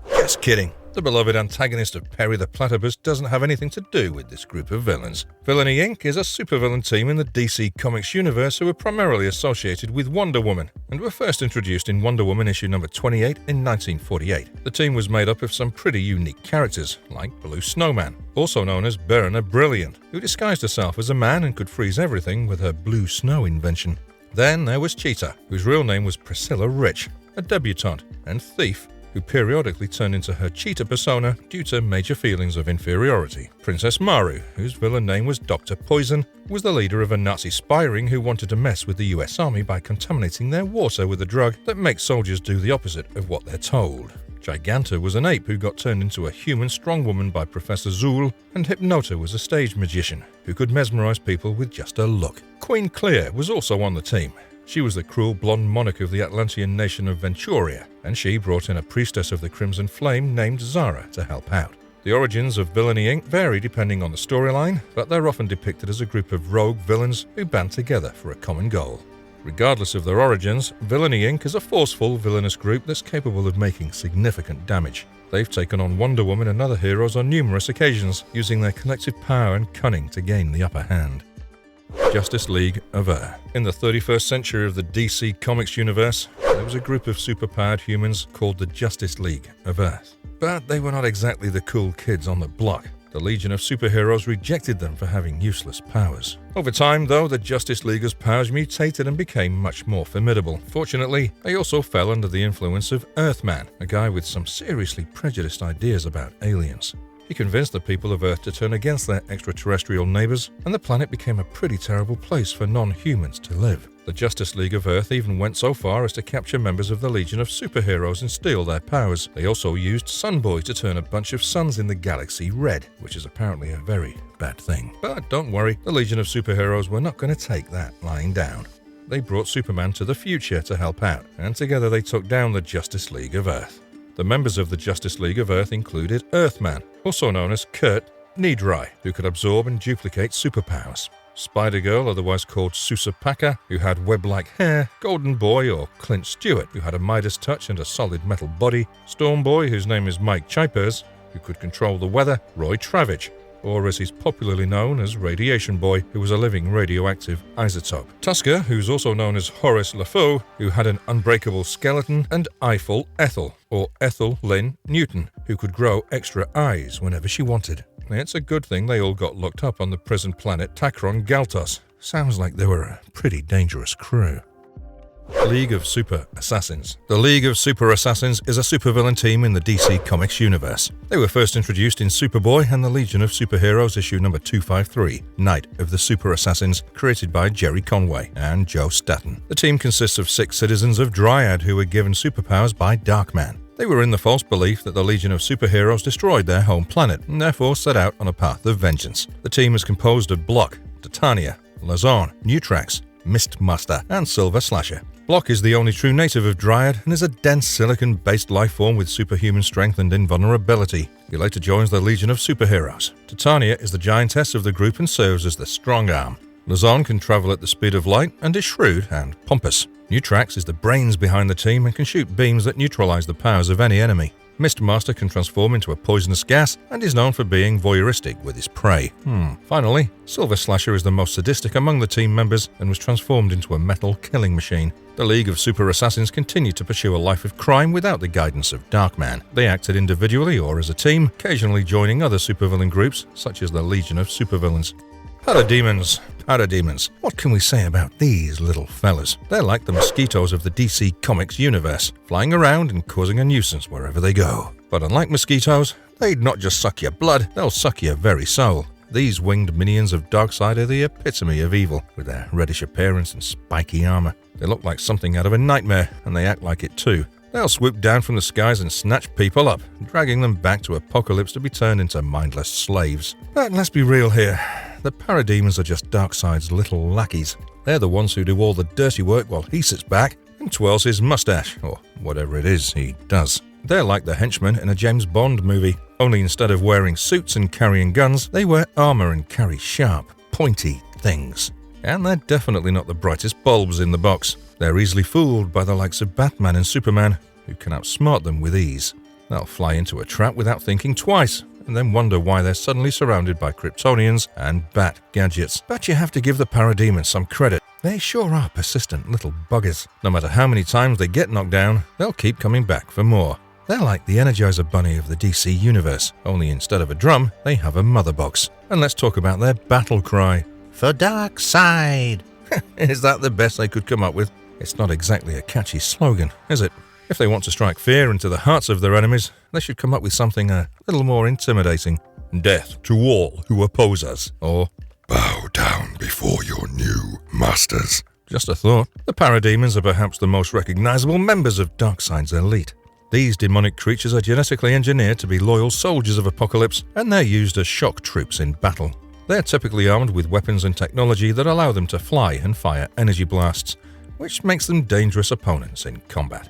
Just kidding. The beloved antagonist of Perry the Platypus doesn't have anything to do with this group of villains. Villainy Inc. is a supervillain team in the DC Comics universe who are primarily associated with Wonder Woman, and were first introduced in Wonder Woman issue number 28 in 1948. The team was made up of some pretty unique characters, like Blue Snowman, also known as Burner Brilliant, who disguised herself as a man and could freeze everything with her blue snow invention. Then there was Cheetah, whose real name was Priscilla Rich, a debutante, and Thief, who periodically turned into her cheetah persona due to major feelings of inferiority. Princess Maru, whose villain name was Dr. Poison, was the leader of a Nazi spy ring who wanted to mess with the US Army by contaminating their water with a drug that makes soldiers do the opposite of what they're told. Giganta was an ape who got turned into a human strongwoman by Professor Zool, and Hypnota was a stage magician who could mesmerize people with just a look. Queen Clear was also on the team, She was the cruel blonde monarch of the Atlantean nation of Venturia, and she brought in a priestess of the Crimson Flame named Zara to help out. The origins of Villainy Inc. vary depending on the storyline, but they're often depicted as a group of rogue villains who band together for a common goal. Regardless of their origins, Villainy Inc. is a forceful, villainous group that's capable of making significant damage. They've taken on Wonder Woman and other heroes on numerous occasions, using their collective power and cunning to gain the upper hand. Justice League of Earth. In the 31st century of the DC Comics universe, there was a group of superpowered humans called the Justice League of Earth. But they were not exactly the cool kids on the block. The Legion of Superheroes rejected them for having useless powers. Over time, though, the Justice League's powers mutated and became much more formidable. Fortunately, they also fell under the influence of Earthman, a guy with some seriously prejudiced ideas about aliens. He convinced the people of Earth to turn against their extraterrestrial neighbors, and the planet became a pretty terrible place for non-humans to live. The Justice League of Earth even went so far as to capture members of the Legion of Superheroes and steal their powers. They also used Sunboy to turn a bunch of suns in the galaxy red, which is apparently a very bad thing. But don't worry, the Legion of Superheroes were not going to take that lying down. They brought Superman to the future to help out, and together they took down the Justice League of Earth. The members of the Justice League of Earth included Earthman, also known as Kurt Nidrai, who could absorb and duplicate superpowers. Spider-Girl, otherwise called Susapaka, who had web-like hair, Golden Boy or Clint Stewart, who had a Midas touch and a solid metal body, Storm Boy, whose name is Mike Chipers, who could control the weather, Roy Travich, or as he's popularly known as Radiation Boy, who was a living radioactive isotope. Tusker, who's also known as Horace LaFoe, who had an unbreakable skeleton, and Eiffel Ethel, or Ethel Lynn Newton, who could grow extra eyes whenever she wanted. It's a good thing they all got locked up on the prison planet Takron Galtos. Sounds like they were a pretty dangerous crew. League of Super Assassins. The League of Super Assassins is a supervillain team in the DC Comics universe. They were first introduced in Superboy and the Legion of Superheroes issue number 253, Night of the Super Assassins, created by Jerry Conway and Joe Staton. The team consists of 6 citizens of Dryad who were given superpowers by Darkman. They were in the false belief that the Legion of Superheroes destroyed their home planet and therefore set out on a path of vengeance. The team is composed of Block, Titania, Lazarn, Nutrax, Mistmaster, and Silver Slasher. Block is the only true native of Dryad and is a dense silicon-based life form with superhuman strength and invulnerability. He later joins the Legion of Superheroes. Titania is the giantess of the group and serves as the strong arm. Lazarn can travel at the speed of light and is shrewd and pompous. Nutrax is the brains behind the team and can shoot beams that neutralize the powers of any enemy. Mistmaster can transform into a poisonous gas and is known for being voyeuristic with his prey. Finally, Silver Slasher is the most sadistic among the team members and was transformed into a metal killing machine. The League of Super Assassins continued to pursue a life of crime without the guidance of Darkman. They acted individually or as a team, occasionally joining other supervillain groups, such as the Legion of Supervillains. Parademons. What can we say about these little fellas? They're like the mosquitoes of the DC Comics universe, flying around and causing a nuisance wherever they go. But unlike mosquitoes, they'd not just suck your blood, they'll suck your very soul. These winged minions of Darkseid are the epitome of evil, with their reddish appearance and spiky armor. They look like something out of a nightmare, and they act like it too. They'll swoop down from the skies and snatch people up, dragging them back to Apocalypse to be turned into mindless slaves. But let's be real here. The Parademons are just Darkseid's little lackeys. They're the ones who do all the dirty work while he sits back and twirls his mustache, or whatever it is he does. They're like the henchmen in a James Bond movie, only instead of wearing suits and carrying guns, they wear armor and carry sharp, pointy things. And they're definitely not the brightest bulbs in the box. They're easily fooled by the likes of Batman and Superman, who can outsmart them with ease. They'll fly into a trap without thinking twice, and then wonder why they're suddenly surrounded by Kryptonians and bat gadgets. But you have to give the Parademons some credit. They sure are persistent little buggers. No matter how many times they get knocked down, they'll keep coming back for more. They're like the Energizer Bunny of the DC universe, only instead of a drum, they have a mother box. And let's talk about their battle cry. For Darkseid! Is that the best they could come up with? It's not exactly a catchy slogan, is it? If they want to strike fear into the hearts of their enemies, they should come up with something a little more intimidating. Death to all who oppose us, or Bow down before your new masters. Just a thought. The Parademons are perhaps the most recognizable members of Darkseid's Elite. These demonic creatures are genetically engineered to be loyal soldiers of Apocalypse, and they're used as shock troops in battle. They're typically armed with weapons and technology that allow them to fly and fire energy blasts, which makes them dangerous opponents in combat.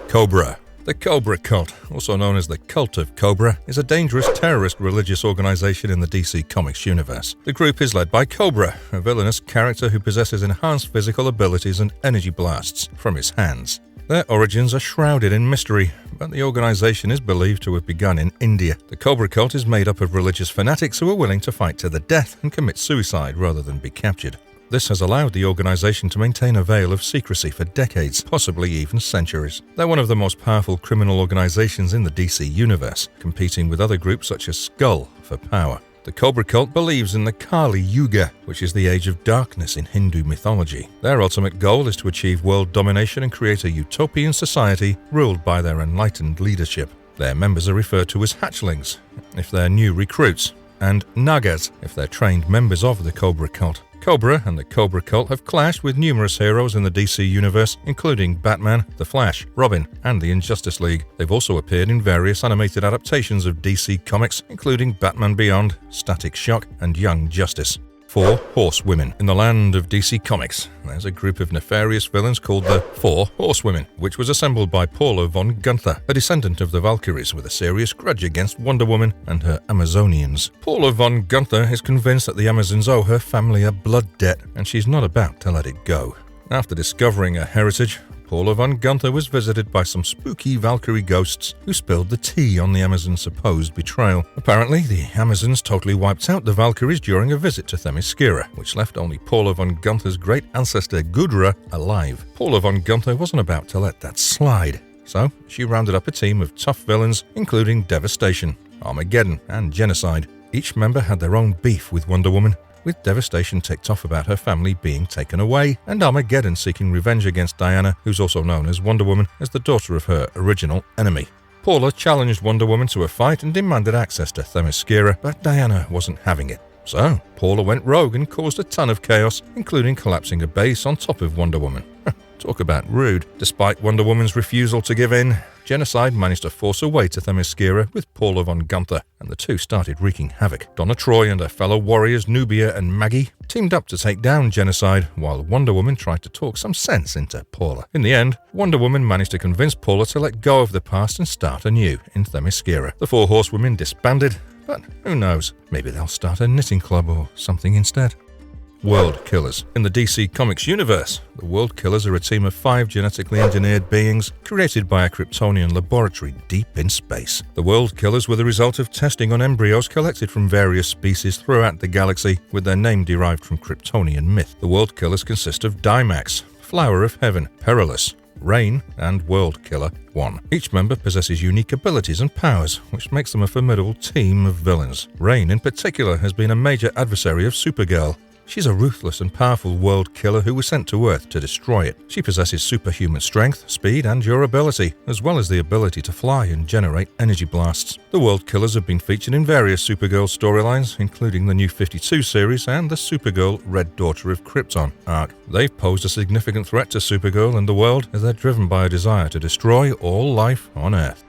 Cobra. The Cobra Cult, also known as the Cult of Cobra, is a dangerous terrorist religious organization in the DC Comics universe. The group is led by Cobra, a villainous character who possesses enhanced physical abilities and energy blasts from his hands. Their origins are shrouded in mystery, but the organization is believed to have begun in India. The Cobra Cult is made up of religious fanatics who are willing to fight to the death and commit suicide rather than be captured. This has allowed the organization to maintain a veil of secrecy for decades, possibly even centuries. They're one of the most powerful criminal organizations in the DC universe, competing with other groups such as Skull for power. The Cobra Cult believes in the Kali Yuga, which is the age of darkness in Hindu mythology. Their ultimate goal is to achieve world domination and create a utopian society ruled by their enlightened leadership. Their members are referred to as hatchlings, if they're new recruits, and Nagas, if they're trained members of the Cobra Cult. Cobra and the Cobra Cult have clashed with numerous heroes in the DC universe, including Batman, The Flash, Robin, and the Injustice League. They've also appeared in various animated adaptations of DC Comics, including Batman Beyond, Static Shock, and Young Justice. 4 Horsewomen. In the land of DC Comics, there's a group of nefarious villains called the 4 Horsewomen, which was assembled by Paula von Gunther, a descendant of the Valkyries with a serious grudge against Wonder Woman and her Amazonians. Paula von Gunther is convinced that the Amazons owe her family a blood debt, and she's not about to let it go. After discovering her heritage, Paula von Gunther was visited by some spooky Valkyrie ghosts who spilled the tea on the Amazons' supposed betrayal. Apparently, the Amazons totally wiped out the Valkyries during a visit to Themyscira, which left only Paula von Gunther's great ancestor Gudra alive. Paula von Gunther wasn't about to let that slide, so she rounded up a team of tough villains, including Devastation, Armageddon, and Genocide. Each member had their own beef with Wonder Woman, with Devastation ticked off about her family being taken away, and Armageddon seeking revenge against Diana, who's also known as Wonder Woman, as the daughter of her original enemy. Paula challenged Wonder Woman to a fight and demanded access to Themyscira, but Diana wasn't having it. So, Paula went rogue and caused a ton of chaos, including collapsing a base on top of Wonder Woman. Talk about rude. Despite Wonder Woman's refusal to give in, Genocide managed to force her way to Themyscira with Paula von Gunther, and the two started wreaking havoc. Donna Troy and her fellow warriors Nubia and Maggie teamed up to take down Genocide, while Wonder Woman tried to talk some sense into Paula. In the end, Wonder Woman managed to convince Paula to let go of the past and start anew in Themyscira. The 4 Horsewomen disbanded, but who knows, maybe they'll start a knitting club or something instead. World Killers. In the DC Comics universe, the World Killers are a team of 5 genetically engineered beings created by a Kryptonian laboratory deep in space. The World Killers were the result of testing on embryos collected from various species throughout the galaxy, with their name derived from Kryptonian myth. The World Killers consist of Dimax, Flower of Heaven, Perilous, Rain, and World Killer 1. Each member possesses unique abilities and powers, which makes them a formidable team of villains. Rain, in particular, has been a major adversary of Supergirl. She's a ruthless and powerful world killer who was sent to Earth to destroy it. She possesses superhuman strength, speed, and durability, as well as the ability to fly and generate energy blasts. The World Killers have been featured in various Supergirl storylines, including the New 52 series and the Supergirl Red Daughter of Krypton arc. They've posed a significant threat to Supergirl and the world, as they're driven by a desire to destroy all life on Earth.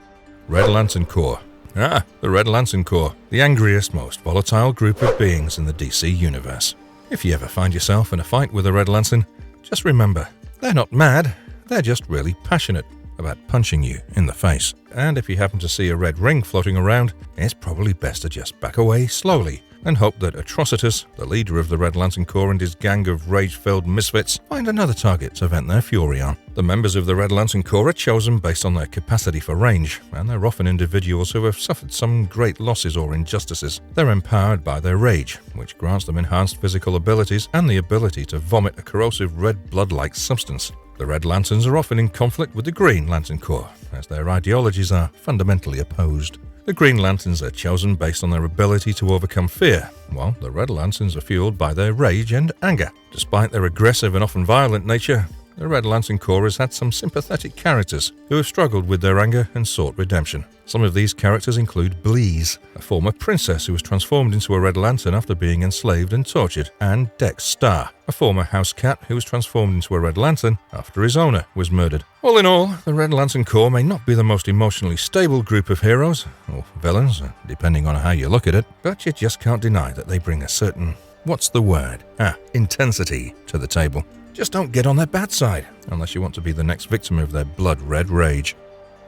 Red Lantern Corps. The Red Lantern Corps, the angriest, most volatile group of beings in the DC universe. If you ever find yourself in a fight with a Red Lantern, just remember, they're not mad, they're just really passionate about punching you in the face. And if you happen to see a red ring floating around, it's probably best to just back away slowly and hope that Atrocitus, the leader of the Red Lantern Corps and his gang of rage-filled misfits, find another target to vent their fury on. The members of the Red Lantern Corps are chosen based on their capacity for range, and they're often individuals who have suffered some great losses or injustices. They're empowered by their rage, which grants them enhanced physical abilities and the ability to vomit a corrosive red blood-like substance. The Red Lanterns are often in conflict with the Green Lantern Corps, as their ideologies are fundamentally opposed. The Green Lanterns are chosen based on their ability to overcome fear, while the Red Lanterns are fueled by their rage and anger. Despite their aggressive and often violent nature, the Red Lantern Corps has had some sympathetic characters who have struggled with their anger and sought redemption. Some of these characters include Bleeze, a former princess who was transformed into a Red Lantern after being enslaved and tortured, and Dex Star, a former house cat who was transformed into a Red Lantern after his owner was murdered. All in all, the Red Lantern Corps may not be the most emotionally stable group of heroes, or villains, depending on how you look at it, but you just can't deny that they bring a certain, intensity to the table. Just don't get on their bad side, unless you want to be the next victim of their blood-red rage.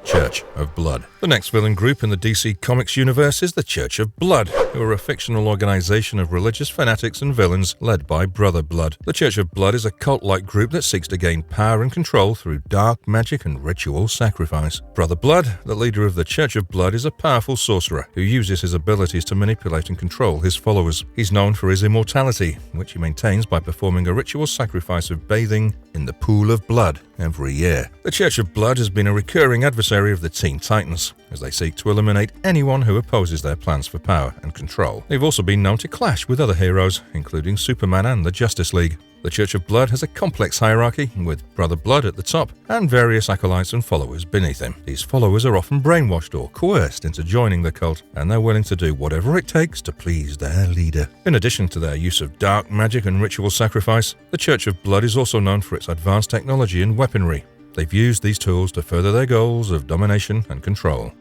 Church of Blood. The next villain group in the DC Comics universe is the Church of Blood, who are a fictional organization of religious fanatics and villains led by Brother Blood. The Church of Blood is a cult-like group that seeks to gain power and control through dark magic and ritual sacrifice. Brother Blood, the leader of the Church of Blood, is a powerful sorcerer who uses his abilities to manipulate and control his followers. He's known for his immortality, which he maintains by performing a ritual sacrifice of bathing in the pool of blood every year. The Church of Blood has been a recurring adversary of the Teen Titans, as they seek to eliminate anyone who opposes their plans for power and control. They've also been known to clash with other heroes, including Superman and the Justice League. The Church of Blood has a complex hierarchy, with Brother Blood at the top and various acolytes and followers beneath him. These followers are often brainwashed or coerced into joining the cult, and they're willing to do whatever it takes to please their leader. In addition to their use of dark magic and ritual sacrifice, the Church of Blood is also known for its advanced technology and weaponry. They've used these tools to further their goals of domination and control.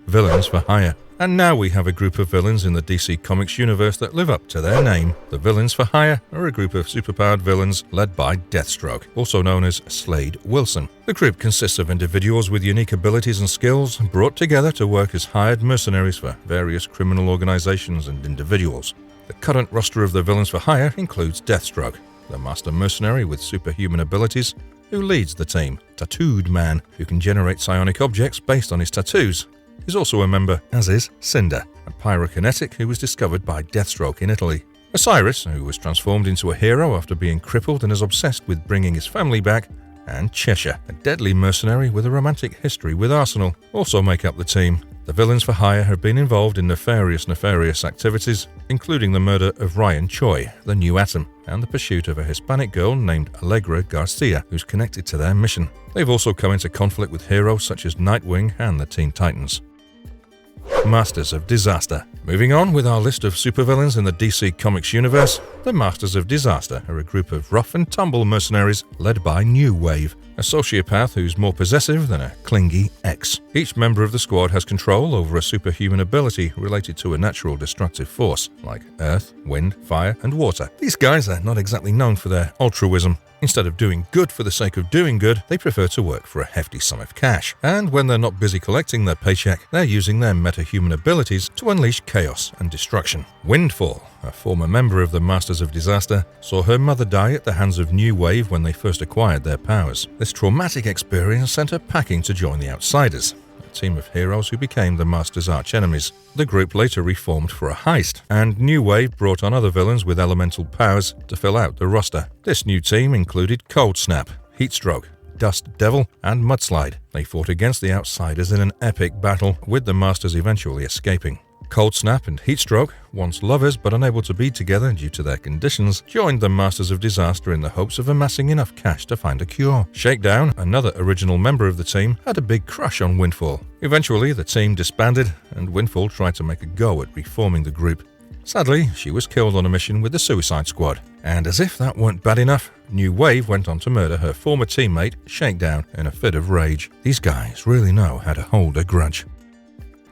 Villains for hire. And now we have a group of villains in the DC Comics universe that live up to their name. The Villains for Hire are a group of superpowered villains led by Deathstroke, also known as Slade Wilson. The group consists of individuals with unique abilities and skills brought together to work as hired mercenaries for various criminal organizations and individuals. The current roster of the Villains for Hire includes Deathstroke, the master mercenary with superhuman abilities, who leads the team. Tattooed Man, who can generate psionic objects based on his tattoos, is also a member, as is Cinder, a pyrokinetic who was discovered by Deathstroke in Italy. Osiris, who was transformed into a hero after being crippled and is obsessed with bringing his family back, and Cheshire, a deadly mercenary with a romantic history with Arsenal, also make up the team. The Villains for Hire have been involved in nefarious activities, including the murder of Ryan Choi, the New Atom, and the pursuit of a Hispanic girl named Allegra Garcia, who's connected to their mission. They've also come into conflict with heroes such as Nightwing and the Teen Titans. Masters of Disaster. Moving on with our list of supervillains in the DC Comics universe, the Masters of Disaster are a group of rough and tumble mercenaries led by New Wave, a sociopath who's more possessive than a clingy ex. Each member of the squad has control over a superhuman ability related to a natural destructive force, like earth, wind, fire, and water. These guys are not exactly known for their altruism. Instead of doing good for the sake of doing good, they prefer to work for a hefty sum of cash. And when they're not busy collecting their paycheck, they're using their metahuman abilities to unleash chaos and destruction. Windfall, a former member of the Masters of Disaster, saw her mother die at the hands of New Wave when they first acquired their powers. This traumatic experience sent her packing to join the Outsiders, a team of heroes who became the Masters' arch-enemies. The group later reformed for a heist, and New Wave brought on other villains with elemental powers to fill out the roster. This new team included Cold Snap, Heatstroke, Dust Devil, and Mudslide. They fought against the Outsiders in an epic battle, with the Masters eventually escaping. Cold Snap and Heatstroke, once lovers but unable to be together due to their conditions, joined the Masters of Disaster in the hopes of amassing enough cash to find a cure. Shakedown, another original member of the team, had a big crush on Windfall. Eventually, the team disbanded, and Windfall tried to make a go at reforming the group. Sadly, she was killed on a mission with the Suicide Squad. And as if that weren't bad enough, New Wave went on to murder her former teammate, Shakedown, in a fit of rage. These guys really know how to hold a grudge.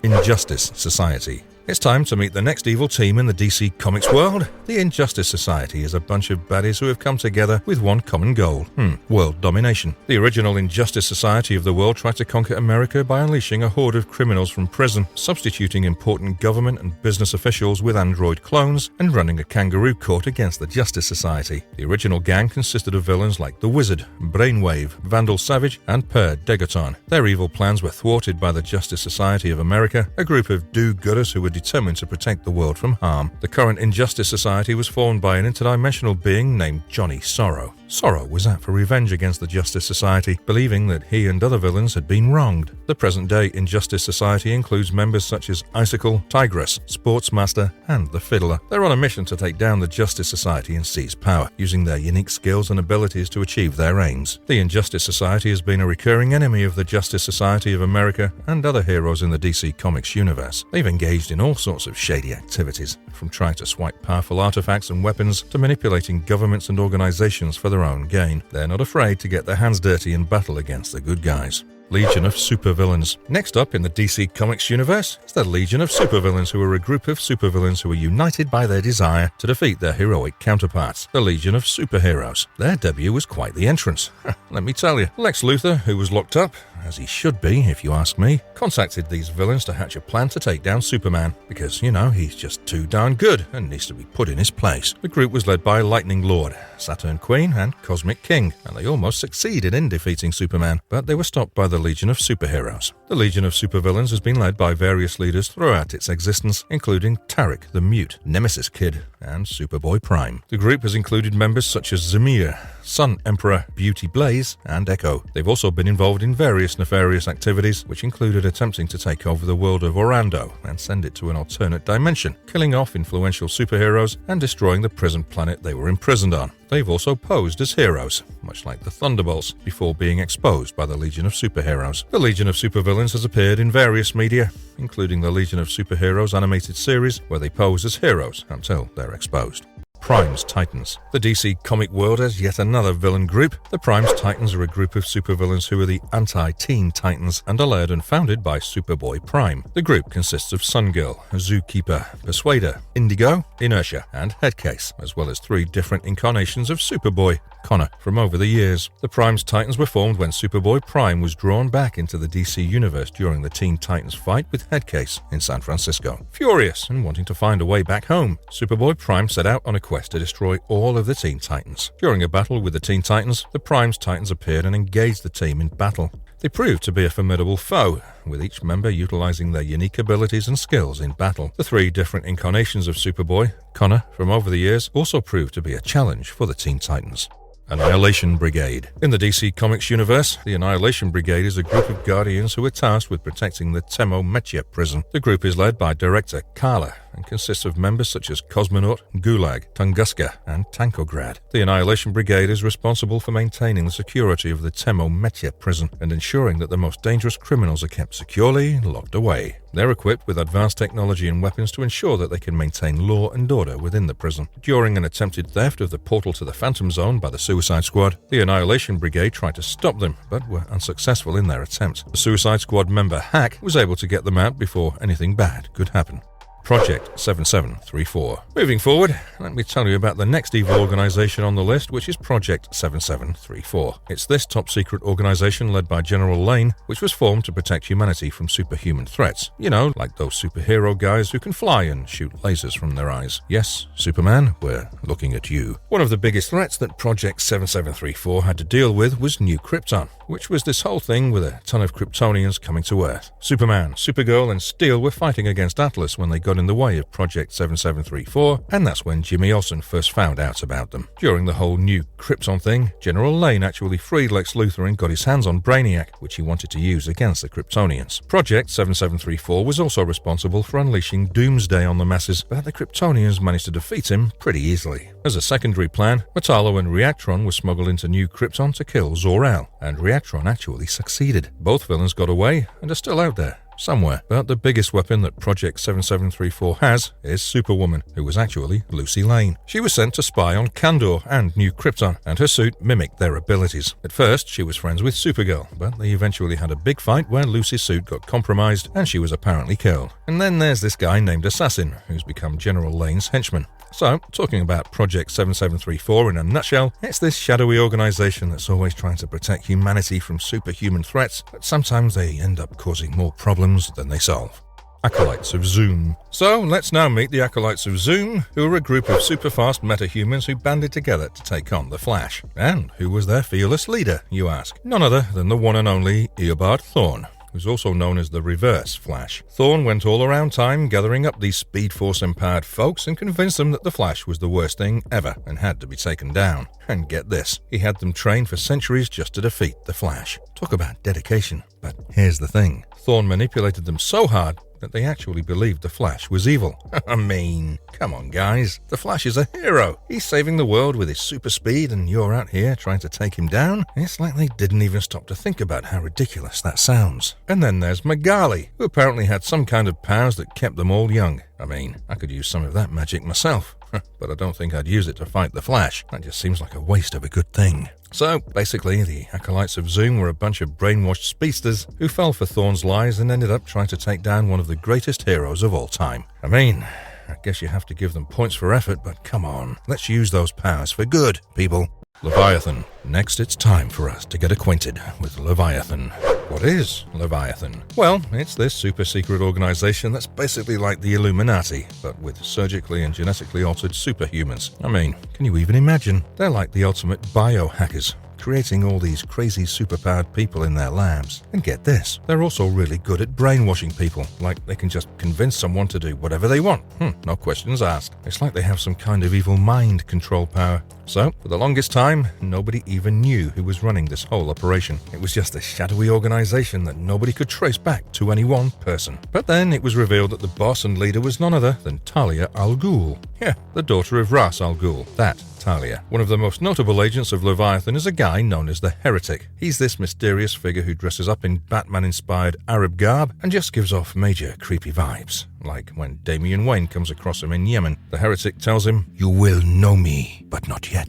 Injustice Society. It's time to meet the next evil team in the DC Comics world. The Injustice Society is a bunch of baddies who have come together with one common goal: world domination. The original Injustice Society of the world tried to conquer America by unleashing a horde of criminals from prison, substituting important government and business officials with android clones, and running a kangaroo court against the Justice Society. The original gang consisted of villains like the Wizard, Brainwave, Vandal Savage, and Per Degaton. Their evil plans were thwarted by the Justice Society of America, a group of do-gooders who were determined to protect the world from harm. The current Injustice Society was formed by an interdimensional being named Johnny Sorrow. Sorrow was out for revenge against the Justice Society, believing that he and other villains had been wronged. The present-day Injustice Society includes members such as Icicle, Tigress, Sportsmaster, and the Fiddler. They're on a mission to take down the Justice Society and seize power, using their unique skills and abilities to achieve their aims. The Injustice Society has been a recurring enemy of the Justice Society of America and other heroes in the DC Comics universe. They've engaged in all sorts of shady activities, from trying to swipe powerful artifacts and weapons to manipulating governments and organizations for their own gain. They're not afraid to get their hands dirty in battle against the good guys. Legion of Supervillains. Next up in the DC Comics universe is the Legion of Supervillains, who are a group of supervillains who are united by their desire to defeat their heroic counterparts, the Legion of Superheroes. Their debut was quite the entrance. Let me tell you, Lex Luthor, who was locked up, as he should be if you ask me, contacted these villains to hatch a plan to take down Superman, because, you know, he's just too darn good and needs to be put in his place. The group was led by Lightning Lord, Saturn Queen, and Cosmic King, and they almost succeeded in defeating Superman, but they were stopped by the Legion of Superheroes. The Legion of Supervillains has been led by various leaders throughout its existence, including Tarek the Mute, Nemesis Kid, and Superboy Prime. The group has included members such as Zamir, Sun Emperor, Beauty Blaze, and Echo. They've also been involved in various nefarious activities, which included attempting to take over the world of Orlando and send it to an alternate dimension, killing off influential superheroes and destroying the prison planet they were imprisoned on. They've also posed as heroes, much like the Thunderbolts, before being exposed by the Legion of Superheroes. The Legion of Supervillains has appeared in various media, including the Legion of Superheroes animated series, where they pose as heroes until they're exposed. Prime's Titans. The DC comic world has yet another villain group. The Prime's Titans are a group of supervillains who are the anti-Teen Titans and are led and founded by Superboy Prime. The group consists of Sungirl, Zookeeper, Persuader, Indigo, Inertia, and Headcase, as well as 3 different incarnations of Superboy, Connor, from over the years. The Prime's Titans were formed when Superboy Prime was drawn back into the DC universe during the Teen Titans fight with Headcase in San Francisco. Furious and wanting to find a way back home, Superboy Prime set out on a quest to destroy all of the Teen Titans. During a battle with the Teen Titans, the Prime's Titans appeared and engaged the team in battle. They proved to be a formidable foe, with each member utilizing their unique abilities and skills in battle. The 3 different incarnations of Superboy, Connor, from over the years, also proved to be a challenge for the Teen Titans. Annihilation Brigade. In the DC Comics universe, the Annihilation Brigade is a group of Guardians who are tasked with protecting the Temo Metia prison. The group is led by Director Kala and consists of members such as Cosmonaut, Gulag, Tunguska, and Tankograd. The Annihilation Brigade is responsible for maintaining the security of the Temo Metia prison and ensuring that the most dangerous criminals are kept securely locked away. They're equipped with advanced technology and weapons to ensure that they can maintain law and order within the prison. During an attempted theft of the portal to the Phantom Zone by the Suicide Squad, the Annihilation Brigade tried to stop them, but were unsuccessful in their attempt. The Suicide Squad member Hack was able to get them out before anything bad could happen. Project 7734. Moving forward, let me tell you about the next evil organization on the list, which is Project 7734. It's this top-secret organization led by General Lane, which was formed to protect humanity from superhuman threats. You know, like those superhero guys who can fly and shoot lasers from their eyes. Yes, Superman, we're looking at you. One of the biggest threats that Project 7734 had to deal with was New Krypton, which was this whole thing with a ton of Kryptonians coming to Earth. Superman, Supergirl, and Steel were fighting against Atlas when they got in the way of Project 7734, and that's when Jimmy Olsen first found out about them. During the whole New Krypton thing, General Lane actually freed Lex Luthor and got his hands on Brainiac, which he wanted to use against the Kryptonians. Project 7734 was also responsible for unleashing Doomsday on the masses, but the Kryptonians managed to defeat him pretty easily. As a secondary plan, Metallo and Reactron were smuggled into New Krypton to kill Zor-El, and Reactron actually succeeded. Both villains got away and are still out there somewhere, but the biggest weapon that Project 7734 has is Superwoman, who was actually Lucy Lane. She was sent to spy on Kandor and New Krypton, and her suit mimicked their abilities. At first, she was friends with Supergirl, but they eventually had a big fight where Lucy's suit got compromised and she was apparently killed. And then there's this guy named Assassin, who's become General Lane's henchman. So, talking about Project 7734 in a nutshell, it's this shadowy organization that's always trying to protect humanity from superhuman threats, but sometimes they end up causing more problems than they solve. Acolytes of Zoom. So, let's now meet the Acolytes of Zoom, who are a group of super-fast metahumans who banded together to take on the Flash. And who was their fearless leader, you ask? None other than the one and only Eobard Thawne, who's also known as the Reverse Flash. Thawne went all around time gathering up these Speed Force-empowered folks and convinced them that the Flash was the worst thing ever and had to be taken down. And get this, he had them trained for centuries just to defeat the Flash. Talk about dedication. But here's the thing, Thawne manipulated them so hard that they actually believed the Flash was evil. I mean, come on guys, the Flash is a hero. He's saving the world with his super speed and you're out here trying to take him down? It's like they didn't even stop to think about how ridiculous that sounds. And then there's Magali, who apparently had some kind of powers that kept them all young. I mean, I could use some of that magic myself. but I don't think I'd use it to fight the Flash. That just seems like a waste of a good thing. So, basically, the Acolytes of Zoom were a bunch of brainwashed speedsters who fell for Thorne's lies and ended up trying to take down one of the greatest heroes of all time. I mean, I guess you have to give them points for effort, but come on, let's use those powers for good, people. Leviathan. Next, it's time for us to get acquainted with Leviathan. What is Leviathan? Well, it's this super-secret organization that's basically like the Illuminati, but with surgically and genetically altered superhumans. I mean, can you even imagine? They're like the ultimate biohackers, creating all these crazy superpowered people in their labs. And get this, they're also really good at brainwashing people, like they can just convince someone to do whatever they want. No questions asked. It's like they have some kind of evil mind control power. So, for the longest time, nobody even knew who was running this whole operation. It was just a shadowy organization that nobody could trace back to any one person. But then it was revealed that the boss and leader was none other than Talia al Ghul. Yeah, the daughter of Ra's al Ghul. That Talia. One of the most notable agents of Leviathan is a guy known as the Heretic. He's this mysterious figure who dresses up in Batman-inspired Arab garb and just gives off major creepy vibes. Like when Damian Wayne comes across him in Yemen, the Heretic tells him, "You will know me, but not yet."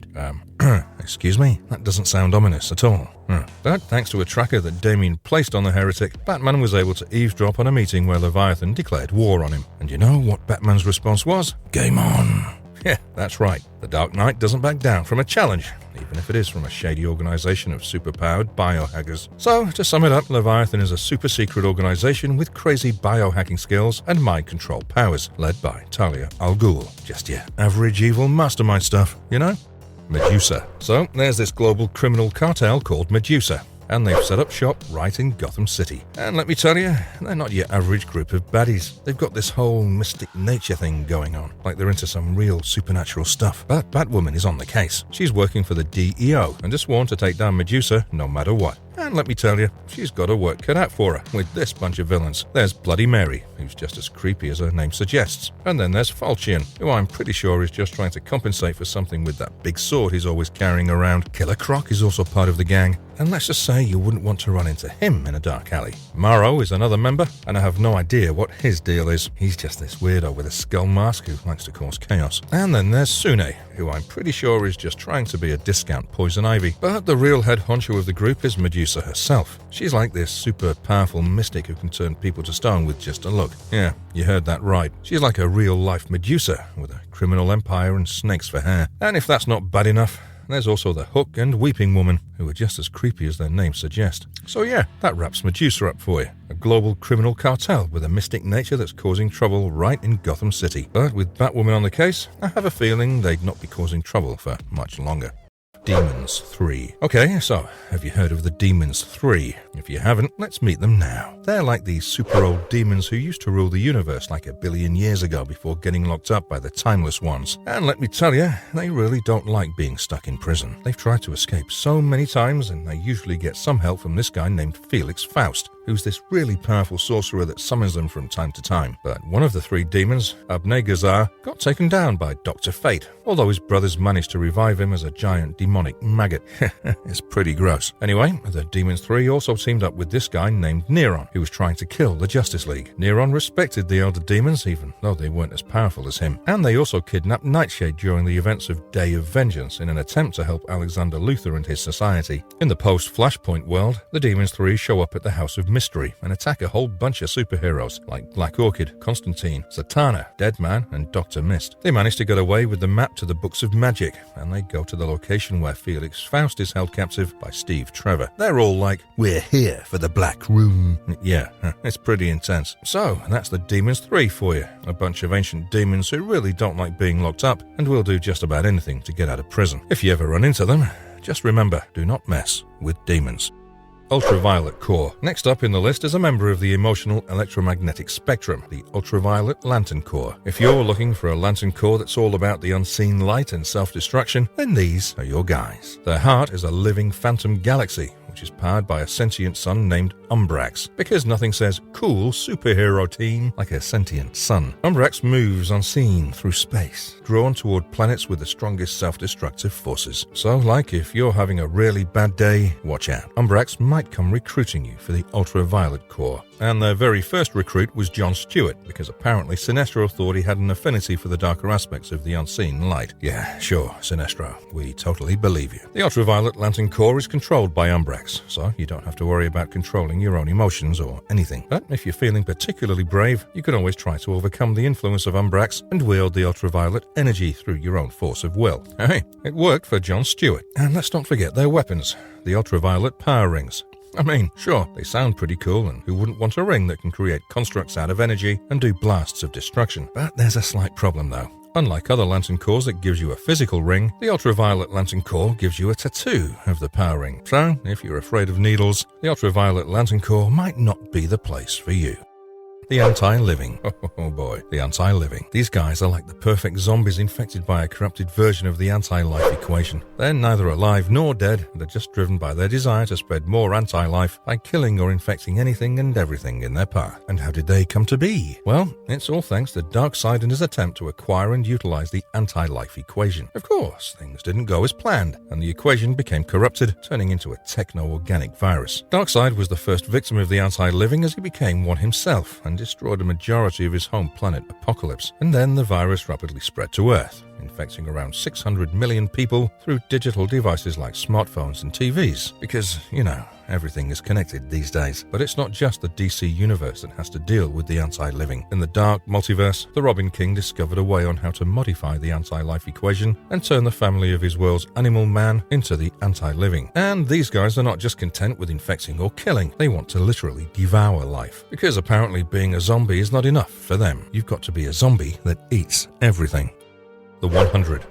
Excuse me? That doesn't sound ominous at all. But thanks to a tracker that Damian placed on the Heretic, Batman was able to eavesdrop on a meeting where Leviathan declared war on him. And you know what Batman's response was? Game on. Yeah, that's right. The Dark Knight doesn't back down from a challenge, even if it is from a shady organization of superpowered biohackers. So, to sum it up, Leviathan is a super-secret organization with crazy biohacking skills and mind control powers, led by Talia al Ghul. Just your average evil mastermind stuff, you know? Medusa. So, there's this global criminal cartel called Medusa, and they've set up shop right in Gotham City. And let me tell you, they're not your average group of baddies. They've got this whole mystic nature thing going on, like they're into some real supernatural stuff. But Batwoman is on the case. She's working for the DEO and is sworn to take down Medusa no matter what. And let me tell you, she's got her work cut out for her with this bunch of villains. There's Bloody Mary, who's just as creepy as her name suggests. And then there's Falchion, who I'm pretty sure is just trying to compensate for something with that big sword he's always carrying around. Killer Croc is also part of the gang. And let's just say you wouldn't want to run into him in a dark alley. Morrow is another member, and I have no idea what his deal is. He's just this weirdo with a skull mask who likes to cause chaos. And then there's Sune, who I'm pretty sure is just trying to be a discount Poison Ivy. But the real head honcho of the group is Medusa herself. She's like this super powerful mystic who can turn people to stone with just a look. Yeah, you heard that right. She's like a real-life Medusa with a criminal empire and snakes for hair. And if that's not bad enough, there's also the Hook and Weeping Woman, who are just as creepy as their names suggest. So yeah, that wraps Medusa up for you. A global criminal cartel with a mystic nature that's causing trouble right in Gotham City. But with Batwoman on the case, I have a feeling they'd not be causing trouble for much longer. Demons 3. Okay, so have you heard of the Demons 3? If you haven't, let's meet them now. They're like these super old demons who used to rule the universe like 1 billion years ago before getting locked up by the Timeless Ones. And let me tell you, they really don't like being stuck in prison. They've tried to escape so many times, and they usually get some help from this guy named Felix Faust, who's this really powerful sorcerer that summons them from time to time. But one of the 3 demons, Abnegazar, got taken down by Dr. Fate, although his brothers managed to revive him as a giant demonic maggot. It's pretty gross. Anyway, the Demons 3 also teamed up with this guy named Neron, who was trying to kill the Justice League. Neron respected the elder demons, even though they weren't as powerful as him. And they also kidnapped Nightshade during the events of Day of Vengeance in an attempt to help Alexander Luthor and his society. In the post-Flashpoint world, the Demons 3 show up at the House of Mystery and attack a whole bunch of superheroes like Black Orchid, Constantine, Zatanna, Deadman, and Dr. Mist. They manage to get away with the map to the Books of Magic, and they go to the location where Felix Faust is held captive by Steve Trevor. They're all like, "We're here for the Black Room." Yeah, it's pretty intense. So, that's the Demons 3 for you. A bunch of ancient demons who really don't like being locked up and will do just about anything to get out of prison. If you ever run into them, just remember, do not mess with demons. Ultraviolet Core. Next up in the list is a member of the emotional electromagnetic spectrum, the Ultraviolet Lantern Core. If you're looking for a Lantern Core that's all about the unseen light and self-destruction, then these are your guys. Their heart is a living phantom galaxy, which is powered by a sentient sun named Umbrax, because nothing says cool superhero team like a sentient sun. Umbrax moves unseen through space, drawn toward planets with the strongest self-destructive forces. So, like if you're having a really bad day, watch out. Umbrax might might come recruiting you for the Ultraviolet Corps. And their very first recruit was John Stewart, because apparently Sinestro thought he had an affinity for the darker aspects of the unseen light. Yeah, sure, Sinestro, we totally believe you. The Ultraviolet Lantern Corps is controlled by Umbrax, so you don't have to worry about controlling your own emotions or anything. But if you're feeling particularly brave, you can always try to overcome the influence of Umbrax and wield the ultraviolet energy through your own force of will. Hey, it worked for John Stewart. And let's not forget their weapons, the ultraviolet power rings. I mean, sure, they sound pretty cool, and who wouldn't want a ring that can create constructs out of energy and do blasts of destruction? But there's a slight problem though. Unlike other Lantern Cores that gives you a physical ring, the Ultraviolet Lantern Core gives you a tattoo of the power ring. So, if you're afraid of needles, the Ultraviolet Lantern Core might not be the place for you. The Anti-Living. Oh boy, the Anti-Living. These guys are like the perfect zombies infected by a corrupted version of the anti-life equation. They're neither alive nor dead, they're just driven by their desire to spread more anti-life by killing or infecting anything and everything in their path. And how did they come to be? Well, it's all thanks to Darkseid and his attempt to acquire and utilize the anti-life equation. Of course, things didn't go as planned, and the equation became corrupted, turning into a techno-organic virus. Darkseid was the first victim of the Anti-Living as he became one himself, and destroyed a majority of his home planet, Apocalypse, and then the virus rapidly spread to Earth, infecting around 600 million people through digital devices like smartphones and TVs. Because, you know, everything is connected these days. But it's not just the DC universe that has to deal with the anti-living. In the dark multiverse, the Robin King discovered a way on how to modify the anti-life equation and turn the family of his world's animal man into the anti-living. And these guys are not just content with infecting or killing, they want to literally devour life. Because apparently being a zombie is not enough for them. You've got to be a zombie that eats everything. The 100.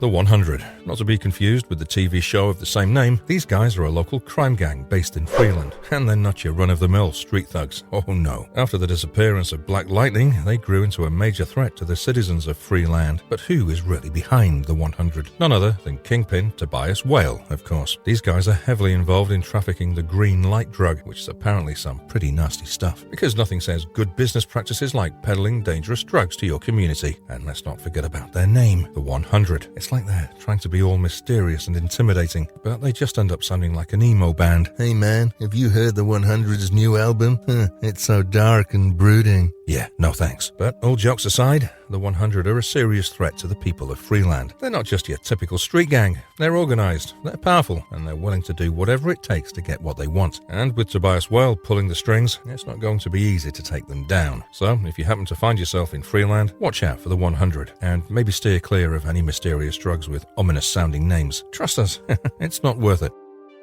The 100. Not to be confused with the TV show of the same name, these guys are a local crime gang based in Freeland, and they're not your run-of-the-mill street thugs. Oh no. After the disappearance of Black Lightning, they grew into a major threat to the citizens of Freeland. But who is really behind the 100? None other than Kingpin Tobias Whale, of course. These guys are heavily involved in trafficking the green light drug, which is apparently some pretty nasty stuff. Because nothing says good business practices like peddling dangerous drugs to your community. And let's not forget about their name. The 100. It's like they're trying to be all mysterious and intimidating, but they just end up sounding like an emo band. Hey man, have you heard the 100's new album? It's so dark and brooding. Yeah, no thanks. But all jokes aside, the 100 are a serious threat to the people of Freeland. They're not just your typical street gang. They're organized, they're powerful, and they're willing to do whatever it takes to get what they want. And with Tobias Whale pulling the strings, it's not going to be easy to take them down. So, if you happen to find yourself in Freeland, watch out for the 100, and maybe steer clear of any mysterious drugs with ominous-sounding names. Trust us, it's not worth it.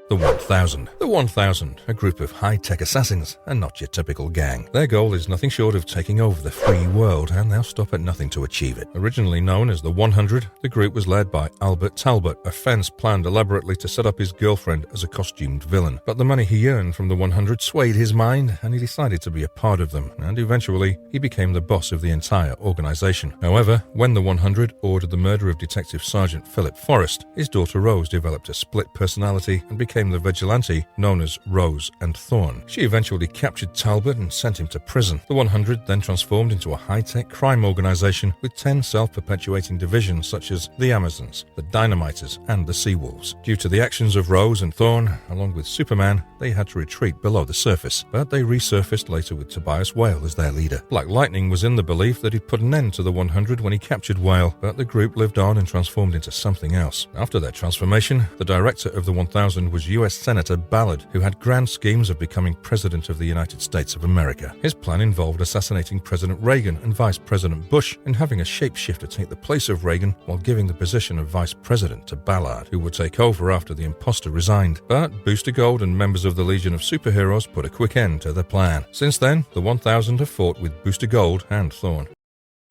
The 1000. The 1000, a group of high-tech assassins, and not your typical gang. Their goal is nothing short of taking over the free world, and they'll stop at nothing to achieve it. Originally known as the 100, the group was led by Albert Talbot, a fence planned elaborately to set up his girlfriend as a costumed villain. But the money he earned from the 100 swayed his mind, and he decided to be a part of them, and eventually he became the boss of the entire organization. However, when the 100 ordered the murder of Detective Sergeant Philip Forrest, his daughter Rose developed a split personality and became the vigilante known as Rose and Thorn. She eventually captured Talbot and sent him to prison. The 100 then transformed into a high-tech crime organization with 10 self-perpetuating divisions such as the Amazons, the Dynamiters, and the Seawolves. Due to the actions of Rose and Thorn, along with Superman, they had to retreat below the surface, but they resurfaced later with Tobias Whale as their leader. Black Lightning was in the belief that he'd put an end to the 100 when he captured Whale, but the group lived on and transformed into something else. After their transformation, the director of the 1000 was U.S. Senator Ballard, who had grand schemes of becoming President of the United States of America. His plan involved assassinating President Reagan and Vice President Bush and having a shapeshifter take the place of Reagan while giving the position of Vice President to Ballard, who would take over after the imposter resigned. But Booster Gold and members of the Legion of Superheroes put a quick end to their plan. Since then, the 1000 have fought with Booster Gold and Thorn.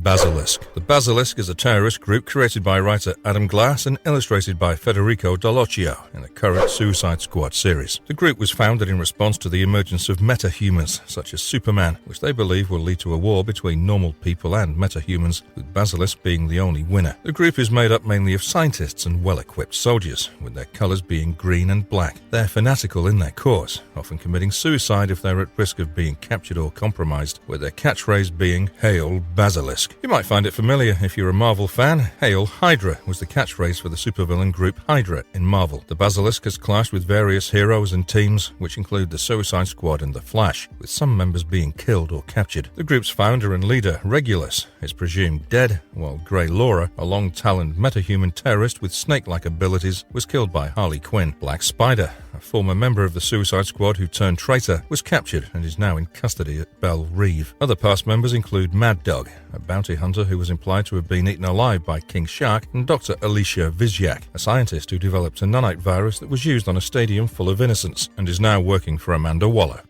Basilisk. The Basilisk is a terrorist group created by writer Adam Glass and illustrated by Federico Dallocchio in the current Suicide Squad series. The group was founded in response to the emergence of metahumans, such as Superman, which they believe will lead to a war between normal people and metahumans, with Basilisk being the only winner. The group is made up mainly of scientists and well-equipped soldiers, with their colors being green and black. They're fanatical in their cause, often committing suicide if they're at risk of being captured or compromised, with their catchphrase being, "Hail Basilisk." You might find it familiar if you're a Marvel fan. Hail Hydra was the catchphrase for the supervillain group Hydra in Marvel. The Basilisk has clashed with various heroes and teams, which include the Suicide Squad and the Flash, with some members being killed or captured. The group's founder and leader, Regulus, is presumed dead, while Grey Laura, a long-taloned metahuman terrorist with snake-like abilities, was killed by Harley Quinn. Black Spider, a former member of the Suicide Squad who turned traitor, was captured and is now in custody at Belle Reve. Other past members include Mad Dog, a bounty hunter who was implied to have been eaten alive by King Shark, and Dr. Alicia Vizyak, a scientist who developed a nanite virus that was used on a stadium full of innocents and is now working for Amanda Waller.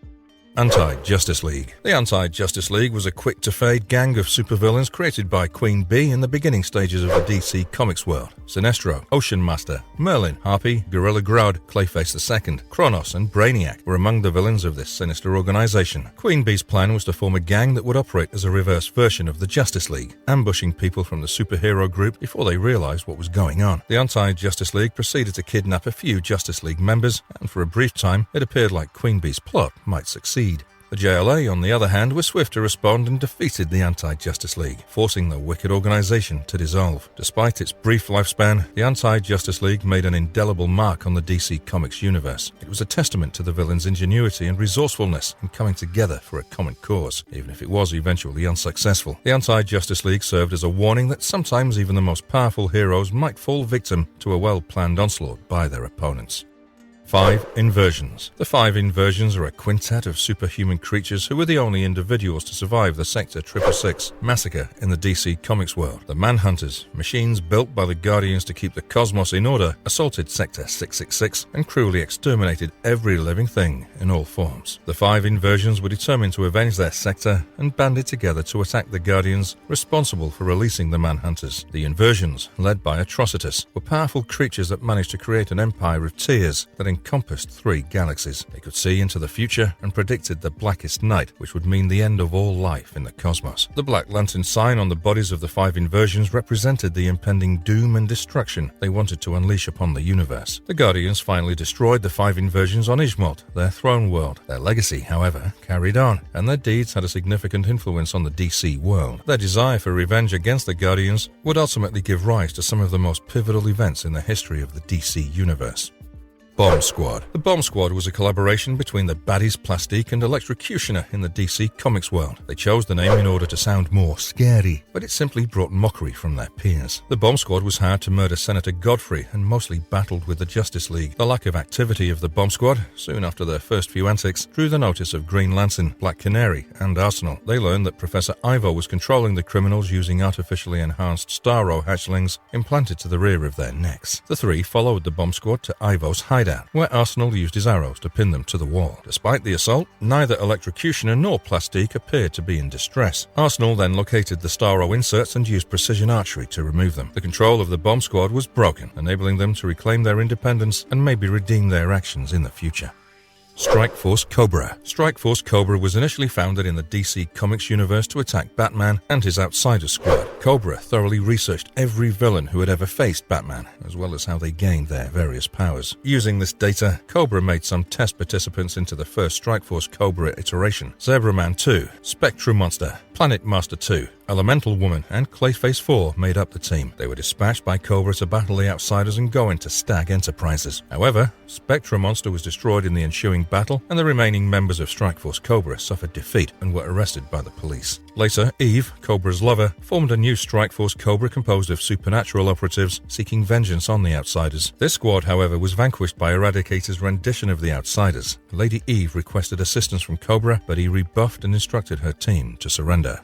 Anti-Justice League. The Anti-Justice League was a quick-to-fade gang of supervillains created by Queen Bee in the beginning stages of the DC Comics world. Sinestro, Ocean Master, Merlin, Harpy, Gorilla Grodd, Clayface II, Kronos, and Brainiac were among the villains of this sinister organization. Queen Bee's plan was to form a gang that would operate as a reverse version of the Justice League, ambushing people from the superhero group before they realized what was going on. The Anti-Justice League proceeded to kidnap a few Justice League members, and for a brief time, it appeared like Queen Bee's plot might succeed. The JLA, on the other hand, was swift to respond and defeated the Anti-Justice League, forcing the wicked organization to dissolve. Despite its brief lifespan, the Anti-Justice League made an indelible mark on the DC Comics universe. It was a testament to the villains' ingenuity and resourcefulness in coming together for a common cause, even if it was eventually unsuccessful. The Anti-Justice League served as a warning that sometimes even the most powerful heroes might fall victim to a well-planned onslaught by their opponents. 5 Inversions. The 5 Inversions are a quintet of superhuman creatures who were the only individuals to survive the Sector 666 massacre in the DC Comics world. The Manhunters, machines built by the Guardians to keep the cosmos in order, assaulted Sector 666 and cruelly exterminated every living thing in all forms. The 5 Inversions were determined to avenge their sector and banded together to attack the Guardians responsible for releasing the Manhunters. The Inversions, led by Atrocitus, were powerful creatures that managed to create an empire of tears that encompassed 3 galaxies. They could see into the future and predicted the blackest night, which would mean the end of all life in the cosmos. The Black Lantern sign on the bodies of the 5 Inversions represented the impending doom and destruction they wanted to unleash upon the universe. The Guardians finally destroyed the 5 Inversions on Ishmalt, their throne world. Their legacy, however, carried on, and their deeds had a significant influence on the DC world. Their desire for revenge against the Guardians would ultimately give rise to some of the most pivotal events in the history of the DC universe. Bomb Squad. The Bomb Squad was a collaboration between the baddies Plastique and Electrocutioner in the DC Comics world. They chose the name in order to sound more scary, but it simply brought mockery from their peers. The Bomb Squad was hired to murder Senator Godfrey and mostly battled with the Justice League. The lack of activity of the Bomb Squad, soon after their first few antics, drew the notice of Green Lantern, Black Canary, and Arsenal. They learned that Professor Ivo was controlling the criminals using artificially enhanced Starro hatchlings implanted to the rear of their necks. The 3 followed the Bomb Squad to Ivo's hideout, where Arsenal used his arrows to pin them to the wall. Despite the assault, neither Electrocutioner nor Plastique appeared to be in distress. Arsenal then located the Starro inserts and used precision archery to remove them. The control of the Bomb Squad was broken, enabling them to reclaim their independence and maybe redeem their actions in the future. Strike Force Cobra. Strike Force Cobra was initially founded in the DC Comics universe to attack Batman and his Outsiders squad. Cobra thoroughly researched every villain who had ever faced Batman, as well as how they gained their various powers. Using this data, Cobra made some test participants into the first Strike Force Cobra iteration. Zebra Man 2, Spectrum Monster, Planet Master 2, Elemental Woman, and Clayface 4 made up the team. They were dispatched by Cobra to battle the Outsiders and go into Stag Enterprises. However, Spectra Monster was destroyed in the ensuing battle, and the remaining members of Strike Force Cobra suffered defeat and were arrested by the police. Later, Eve, Cobra's lover, formed a new Strike Force Cobra composed of supernatural operatives seeking vengeance on the Outsiders. This squad, however, was vanquished by Eradicator's rendition of the Outsiders. Lady Eve requested assistance from Cobra, but he rebuffed and instructed her team to surrender.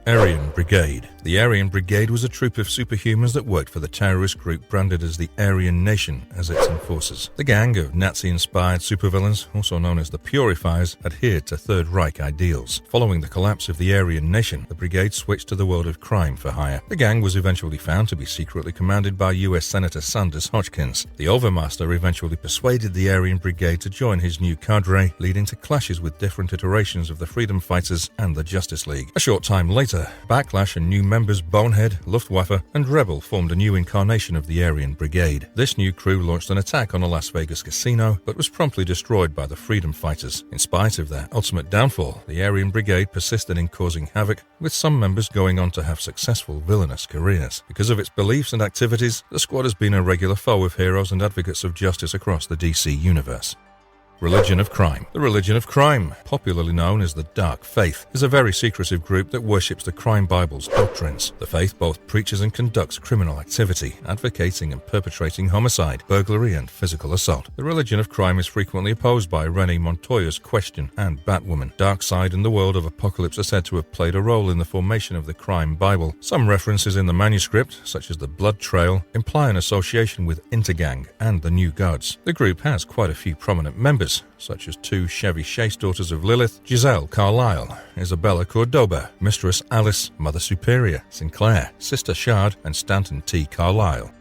Aryan Brigade. The Aryan Brigade was a troop of superhumans that worked for the terrorist group branded as the Aryan Nation as its enforcers. The gang of Nazi-inspired supervillains, also known as the Purifiers, adhered to Third Reich ideals. Following the collapse of the Aryan Nation, the brigade switched to the world of crime for hire. The gang was eventually found to be secretly commanded by US Senator Sanders Hodgkins. The Overmaster eventually persuaded the Aryan Brigade to join his new cadre, leading to clashes with different iterations of the Freedom Fighters and the Justice League. A short time later, later, Backlash and new members Bonehead, Luftwaffe, and Rebel formed a new incarnation of the Aryan Brigade. This new crew launched an attack on a Las Vegas casino, but was promptly destroyed by the Freedom Fighters. In spite of their ultimate downfall, the Aryan Brigade persisted in causing havoc, with some members going on to have successful villainous careers. Because of its beliefs and activities, the squad has been a regular foe of heroes and advocates of justice across the DC universe. Religion of Crime. The Religion of Crime, popularly known as the Dark Faith, is a very secretive group that worships the Crime Bible's doctrines. The faith both preaches and conducts criminal activity, advocating and perpetrating homicide, burglary, and physical assault. The Religion of Crime is frequently opposed by Renee Montoya's Question and Batwoman. Darkseid and the world of Apocalypse are said to have played a role in the formation of the Crime Bible. Some references in the manuscript, such as the Blood Trail, imply an association with Intergang and the New Gods. The group has quite a few prominent members, such as 2 Chevy Chase daughters of Lilith, Giselle Carlisle, Isabella Cordoba, Mistress Alice, Mother Superior, Sinclair, Sister Shard, and Stanton T. Carlisle.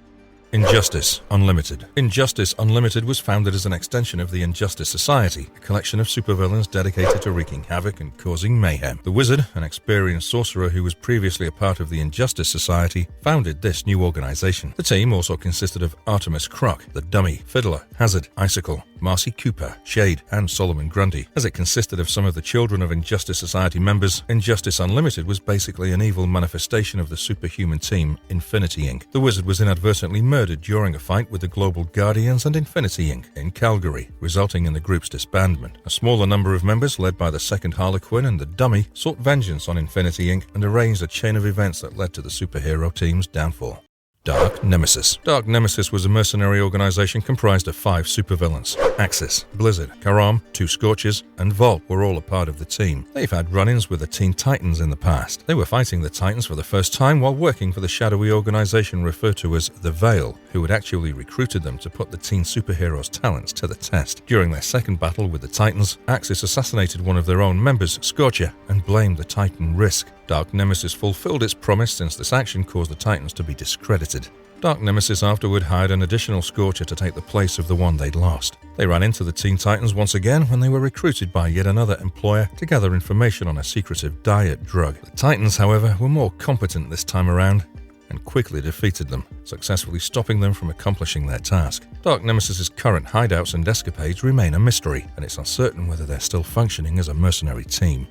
Injustice Unlimited. Injustice Unlimited was founded as an extension of the Injustice Society, a collection of supervillains dedicated to wreaking havoc and causing mayhem. The Wizard, an experienced sorcerer who was previously a part of the Injustice Society, founded this new organization. The team also consisted of Artemis Croc, the Dummy, Fiddler, Hazard, Icicle, Marcy Cooper, Shade, and Solomon Grundy. As it consisted of some of the children of Injustice Society members, Injustice Unlimited was basically an evil manifestation of the superhuman team Infinity Inc. The Wizard was inadvertently murdered during a fight with the Global Guardians and Infinity Inc. in Calgary, resulting in the group's disbandment. A smaller number of members, led by the Second Harlequin and the Dummy, sought vengeance on Infinity Inc. and arranged a chain of events that led to the superhero team's downfall. Dark Nemesis. Dark Nemesis was a mercenary organization comprised of 5 supervillains. Axis, Blizzard, Karam, 2 Scorchers, and Volt were all a part of the team. They've had run-ins with the Teen Titans in the past. They were fighting the Titans for the first time while working for the shadowy organization referred to as The Veil, who had actually recruited them to put the teen superheroes' talents to the test. During their second battle with the Titans, Axis assassinated one of their own members, Scorcher, and blamed the Titan Risk. Dark Nemesis fulfilled its promise since this action caused the Titans to be discredited. Dark Nemesis afterward hired an additional Scorcher to take the place of the one they'd lost. They ran into the Teen Titans once again when they were recruited by yet another employer to gather information on a secretive diet drug. The Titans, however, were more competent this time around and quickly defeated them, successfully stopping them from accomplishing their task. Dark Nemesis's current hideouts and escapades remain a mystery, and it's uncertain whether they're still functioning as a mercenary team.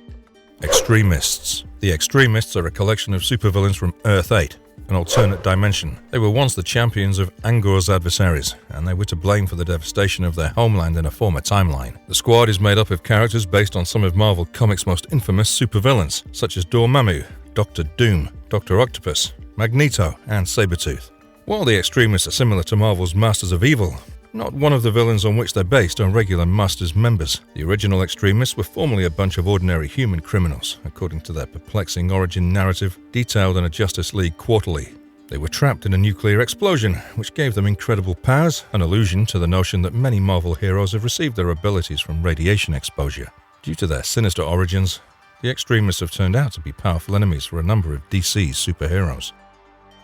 Extremists. The Extremists are a collection of supervillains from Earth 8, an alternate dimension. They were once the champions of Angor's adversaries, and they were to blame for the devastation of their homeland in a former timeline. The squad is made up of characters based on some of Marvel Comics' most infamous supervillains, such as Dormammu, Doctor Doom, Dr. Octopus, Magneto, and Sabretooth. While the Extremists are similar to Marvel's Masters of Evil, not one of the villains on which they're based are regular Masters members. The original Extremists were formerly a bunch of ordinary human criminals, according to their perplexing origin narrative detailed in a Justice League quarterly. They were trapped in a nuclear explosion, which gave them incredible powers, an allusion to the notion that many Marvel heroes have received their abilities from radiation exposure. Due to their sinister origins, the Extremists have turned out to be powerful enemies for a number of DC's superheroes.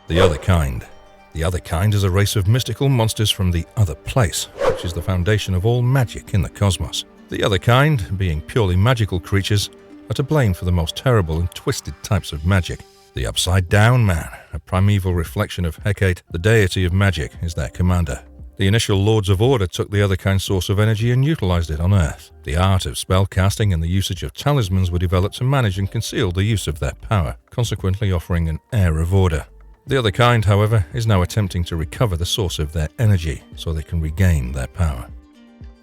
The Other Kind. The Other Kind is a race of mystical monsters from the Other Place, which is the foundation of all magic in the cosmos. The Other Kind, being purely magical creatures, are to blame for the most terrible and twisted types of magic. The Upside Down Man, a primeval reflection of Hecate, the deity of magic, is their commander. The initial Lords of Order took the Other Kind source of energy and utilized it on Earth. The art of spellcasting and the usage of talismans were developed to manage and conceal the use of their power, consequently offering an air of order. The Other Kind, however, is now attempting to recover the source of their energy so they can regain their power.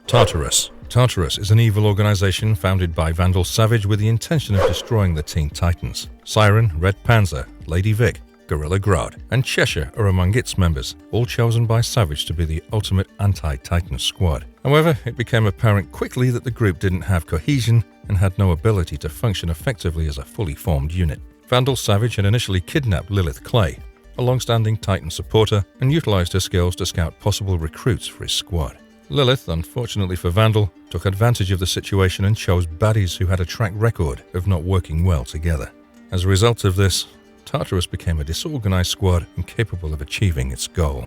Tartarus. Tartarus is an evil organization founded by Vandal Savage with the intention of destroying the Teen Titans. Siren, Red Panzer, Lady Vic, Gorilla Grodd, and Cheshire are among its members, all chosen by Savage to be the ultimate anti-Titan squad. However, it became apparent quickly that the group didn't have cohesion and had no ability to function effectively as a fully formed unit. Vandal Savage had initially kidnapped Lilith Clay, a long-standing Titan supporter, and utilized her skills to scout possible recruits for his squad. Lilith, unfortunately for Vandal, took advantage of the situation and chose baddies who had a track record of not working well together. As a result of this, Tartarus became a disorganized squad incapable of achieving its goal.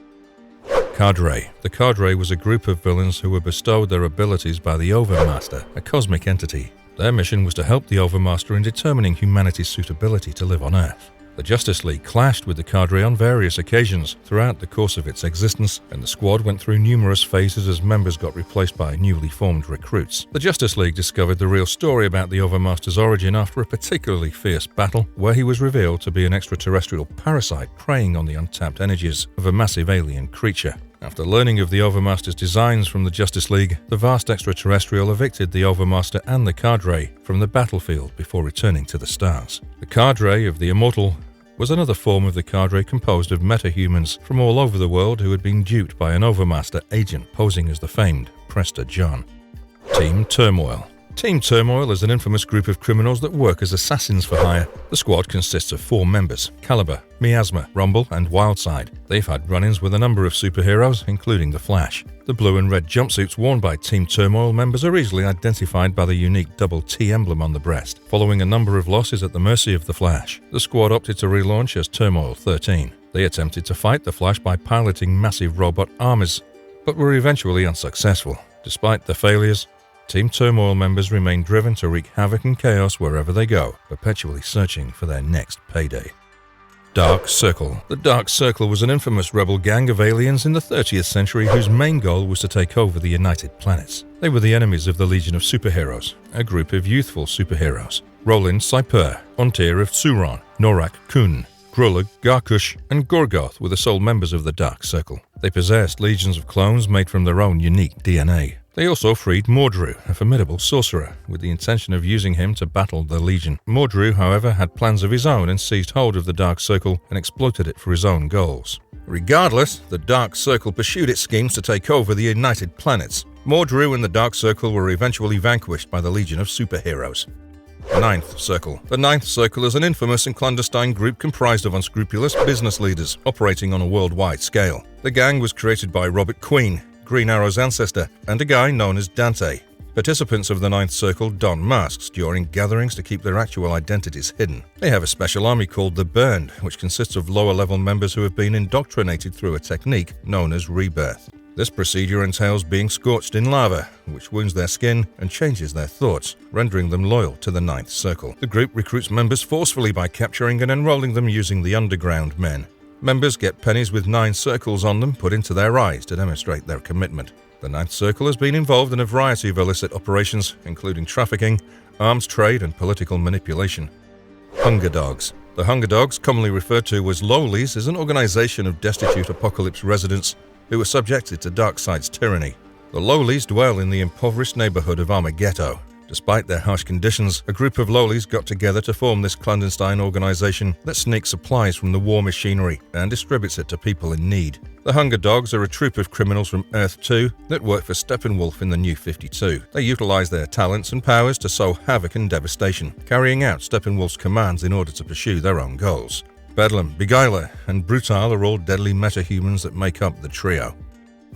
Cadre. The Cadre was a group of villains who were bestowed their abilities by the Overmaster, a cosmic entity. Their mission was to help the Overmaster in determining humanity's suitability to live on Earth. The Justice League clashed with the cadre on various occasions throughout the course of its existence, and the squad went through numerous phases as members got replaced by newly formed recruits. The Justice League discovered the real story about the Overmaster's origin after a particularly fierce battle, where he was revealed to be an extraterrestrial parasite preying on the untapped energies of a massive alien creature. After learning of the Overmaster's designs from the Justice League, the vast extraterrestrial evicted the Overmaster and the cadre from the battlefield before returning to the stars. The cadre of the Immortal was another form of the cadre composed of metahumans from all over the world who had been duped by an Overmaster agent posing as the famed Prester John. Team Turmoil. Team Turmoil is an infamous group of criminals that work as assassins for hire. The squad consists of 4 members: Caliber, Miasma, Rumble, and Wildside. They've had run-ins with a number of superheroes, including the Flash. The blue and red jumpsuits worn by Team Turmoil members are easily identified by the unique double T emblem on the breast. Following a number of losses at the mercy of the Flash, the squad opted to relaunch as Turmoil 13. They attempted to fight the Flash by piloting massive robot armors, but were eventually unsuccessful. Despite their failures, Team Turmoil members remain driven to wreak havoc and chaos wherever they go, perpetually searching for their next payday. Dark Circle. The Dark Circle was an infamous rebel gang of aliens in the 30th century whose main goal was to take over the United Planets. They were the enemies of the Legion of Superheroes, a group of youthful superheroes. Roland Saiper, Ontir of Suron, Norak Kun, Grulug, Garkush, and Gorgoth were the sole members of the Dark Circle. They possessed legions of clones made from their own unique DNA. They also freed Mordru, a formidable sorcerer, with the intention of using him to battle the Legion. Mordru, however, had plans of his own and seized hold of the Dark Circle and exploited it for his own goals. Regardless, the Dark Circle pursued its schemes to take over the United Planets. Mordru and the Dark Circle were eventually vanquished by the Legion of Superheroes. Ninth Circle. The Ninth Circle is an infamous and clandestine group comprised of unscrupulous business leaders operating on a worldwide scale. The gang was created by Robert Queen, Green Arrow's ancestor, and a guy known as Dante. Participants of the Ninth Circle don masks during gatherings to keep their actual identities hidden. They have a special army called the Burned, which consists of lower-level members who have been indoctrinated through a technique known as rebirth. This procedure entails being scorched in lava, which wounds their skin and changes their thoughts, rendering them loyal to the Ninth Circle. The group recruits members forcefully by capturing and enrolling them using the Underground Men. Members get pennies with 9 circles on them put into their eyes to demonstrate their commitment. The Ninth Circle has been involved in a variety of illicit operations, including trafficking, arms trade, and political manipulation. Hunger Dogs. The Hunger Dogs, commonly referred to as Lowlies, is an organization of destitute Apocalypse residents who are subjected to Darkseid's tyranny. The Lowlies dwell in the impoverished neighborhood of Armageddon. Despite their harsh conditions, a group of Lowlies got together to form this clandestine organization that sneaks supplies from the war machinery and distributes it to people in need. The Hunger Dogs are a troop of criminals from Earth 2 that work for Steppenwolf in the New 52. They utilize their talents and powers to sow havoc and devastation, carrying out Steppenwolf's commands in order to pursue their own goals. Bedlam, Beguiler, and Brutal are all deadly metahumans that make up the trio.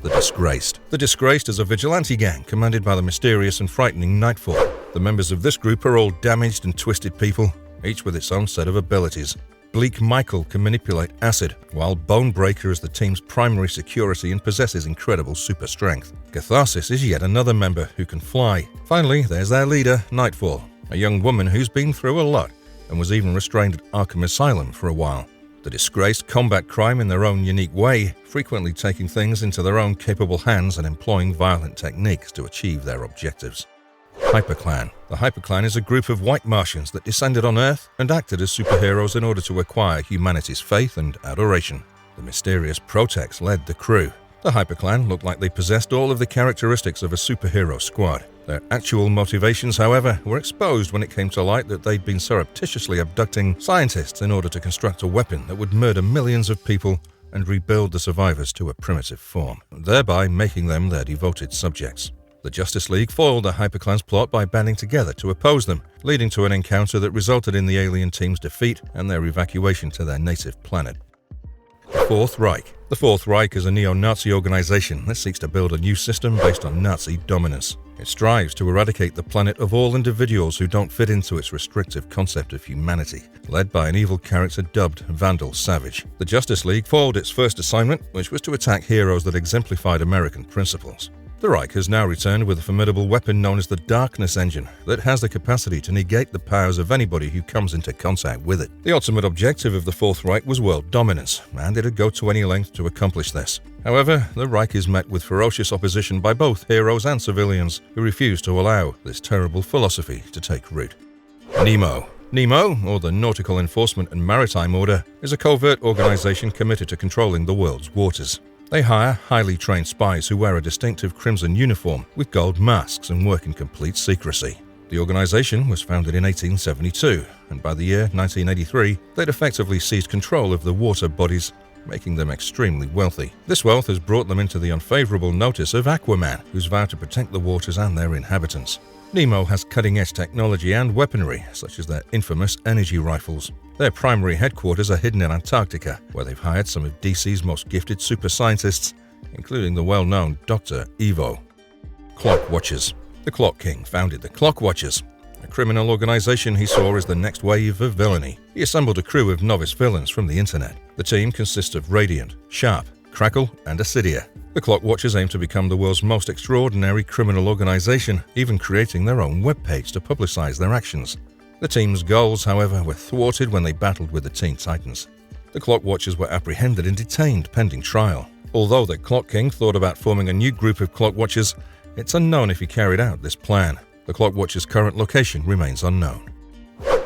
The Disgraced. The Disgraced is a vigilante gang commanded by the mysterious and frightening Nightfall. The members of this group are all damaged and twisted people, each with its own set of abilities. Bleak Michael can manipulate acid, while Bonebreaker is the team's primary security and possesses incredible super strength. Catharsis is yet another member who can fly. Finally, there's their leader, Nightfall, a young woman who's been through a lot and was even restrained at Arkham Asylum for a while. The Disgraced combat crime in their own unique way, frequently taking things into their own capable hands and employing violent techniques to achieve their objectives. Hyperclan. The Hyperclan is a group of white Martians that descended on Earth and acted as superheroes in order to acquire humanity's faith and adoration. The mysterious Protex led the crew. The Hyperclan looked like they possessed all of the characteristics of a superhero squad. Their actual motivations, however, were exposed when it came to light that they'd been surreptitiously abducting scientists in order to construct a weapon that would murder millions of people and rebuild the survivors to a primitive form, thereby making them their devoted subjects. The Justice League foiled the Hyperclan's plot by banding together to oppose them, leading to an encounter that resulted in the alien team's defeat and their evacuation to their native planet. The Fourth Reich. The Fourth Reich is a neo-Nazi organization that seeks to build a new system based on Nazi dominance. It strives to eradicate the planet of all individuals who don't fit into its restrictive concept of humanity, led by an evil character dubbed Vandal Savage. The Justice League foiled its first assignment, which was to attack heroes that exemplified American principles. The Reich has now returned with a formidable weapon known as the Darkness Engine that has the capacity to negate the powers of anybody who comes into contact with it. The ultimate objective of the Fourth Reich was world dominance, and it'd go to any length to accomplish this. However, the Reich is met with ferocious opposition by both heroes and civilians who refuse to allow this terrible philosophy to take root. Nemo. Nemo, or the Nautical Enforcement and Maritime Order, is a covert organization committed to controlling the world's waters. They hire highly trained spies who wear a distinctive crimson uniform with gold masks and work in complete secrecy. The organization was founded in 1872, and by the year 1983, they'd effectively seized control of the water bodies, making them extremely wealthy. This wealth has brought them into the unfavorable notice of Aquaman, who's vowed to protect the waters and their inhabitants. Nemo has cutting-edge technology and weaponry, such as their infamous energy rifles. Their primary headquarters are hidden in Antarctica, where they've hired some of DC's most gifted super scientists, including the well-known Dr. Evo. Clock Watchers. The Clock King founded the Clock Watchers, a criminal organization he saw as the next wave of villainy. He assembled a crew of novice villains from the internet. The team consists of Radiant, Sharp, Crackle, and Acidia. The Clock Watchers aim to become the world's most extraordinary criminal organization, even creating their own webpage to publicize their actions. The team's goals, however, were thwarted when they battled with the Teen Titans. The Clock Watchers were apprehended and detained pending trial. Although the Clock King thought about forming a new group of Clock Watchers, it's unknown if he carried out this plan. The Clock Watchers' current location remains unknown.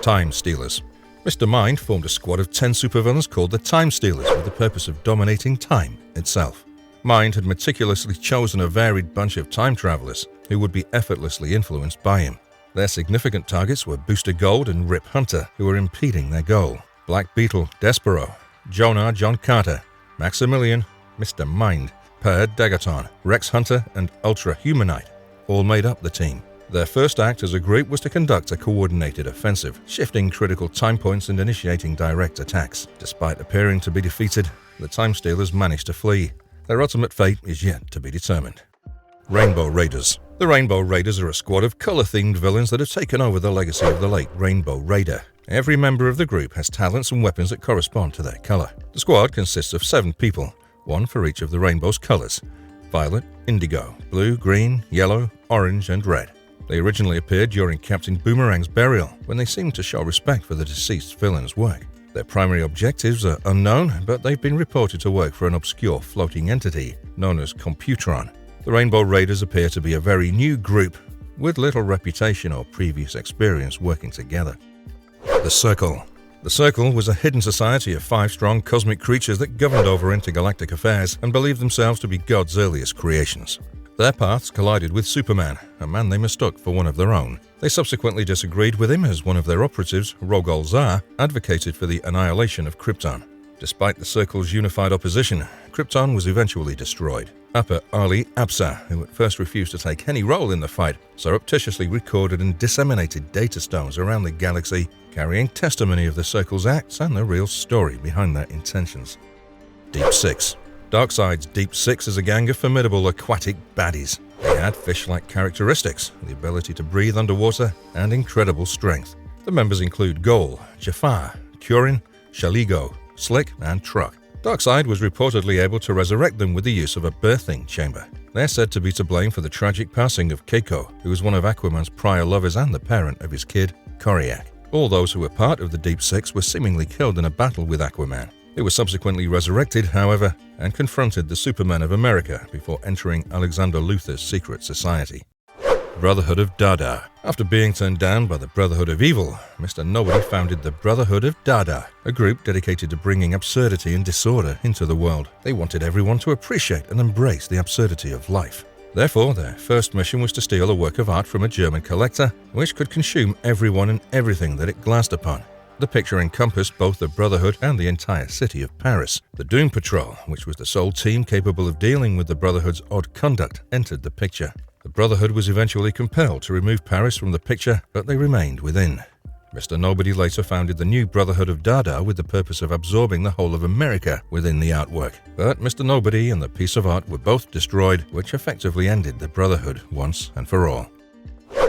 Time Stealers. Mr. Mind formed a squad of 10 supervillains called the Time Stealers with the purpose of dominating time itself. Mind had meticulously chosen a varied bunch of time travelers who would be effortlessly influenced by him. Their significant targets were Booster Gold and Rip Hunter, who were impeding their goal. Black Beetle, Despero, Jonah John Carter, Maximilian, Mr. Mind, Per Dagaton, Rex Hunter, and Ultra Humanite all made up the team. Their first act as a group was to conduct a coordinated offensive, shifting critical time points and initiating direct attacks. Despite appearing to be defeated, the Time Stealers managed to flee. Their ultimate fate is yet to be determined. Rainbow Raiders. The Rainbow Raiders are a squad of color-themed villains that have taken over the legacy of the late Rainbow Raider. Every member of the group has talents and weapons that correspond to their color. The squad consists of 7 people, 1 for each of the rainbow's colors: violet, indigo, blue, green, yellow, orange, and red. They originally appeared during Captain Boomerang's burial, when they seemed to show respect for the deceased villain's work. Their primary objectives are unknown, but they've been reported to work for an obscure floating entity known as Computron. The Rainbow Raiders appear to be a very new group with little reputation or previous experience working together. The Circle. The Circle was a hidden society of 5 strong cosmic creatures that governed over intergalactic affairs and believed themselves to be God's earliest creations. Their paths collided with Superman, a man they mistook for one of their own. They subsequently disagreed with him as one of their operatives, Rogol Zar, advocated for the annihilation of Krypton. Despite the Circle's unified opposition, Krypton was eventually destroyed. Upper Ali Absa, who at first refused to take any role in the fight, surreptitiously recorded and disseminated data stones around the galaxy, carrying testimony of the Circle's acts and the real story behind their intentions. Deep Six. Darkseid's Deep Six is a gang of formidable aquatic baddies. They had fish-like characteristics, the ability to breathe underwater, and incredible strength. The members include Gol, Jafar, Curin, Shaligo, Slick, and Truck. Darkseid was reportedly able to resurrect them with the use of a birthing chamber. They're said to be to blame for the tragic passing of Keiko, who was one of Aquaman's prior lovers and the parent of his kid, Koryak. All those who were part of the Deep Six were seemingly killed in a battle with Aquaman. They were subsequently resurrected, however, and confronted the Supermen of America before entering Alexander Luthor's secret society. Brotherhood of Dada. After being turned down by the Brotherhood of Evil, Mr. Nobody founded the Brotherhood of Dada, a group dedicated to bringing absurdity and disorder into the world. They wanted everyone to appreciate and embrace the absurdity of life. Therefore, their first mission was to steal a work of art from a German collector, which could consume everyone and everything that it glanced upon. The picture encompassed both the Brotherhood and the entire city of Paris. The Doom Patrol, which was the sole team capable of dealing with the Brotherhood's odd conduct, entered the picture. The Brotherhood was eventually compelled to remove Paris from the picture, but they remained within. Mr. Nobody later founded the new Brotherhood of Dada with the purpose of absorbing the whole of America within the artwork. But Mr. Nobody and the piece of art were both destroyed, which effectively ended the Brotherhood once and for all.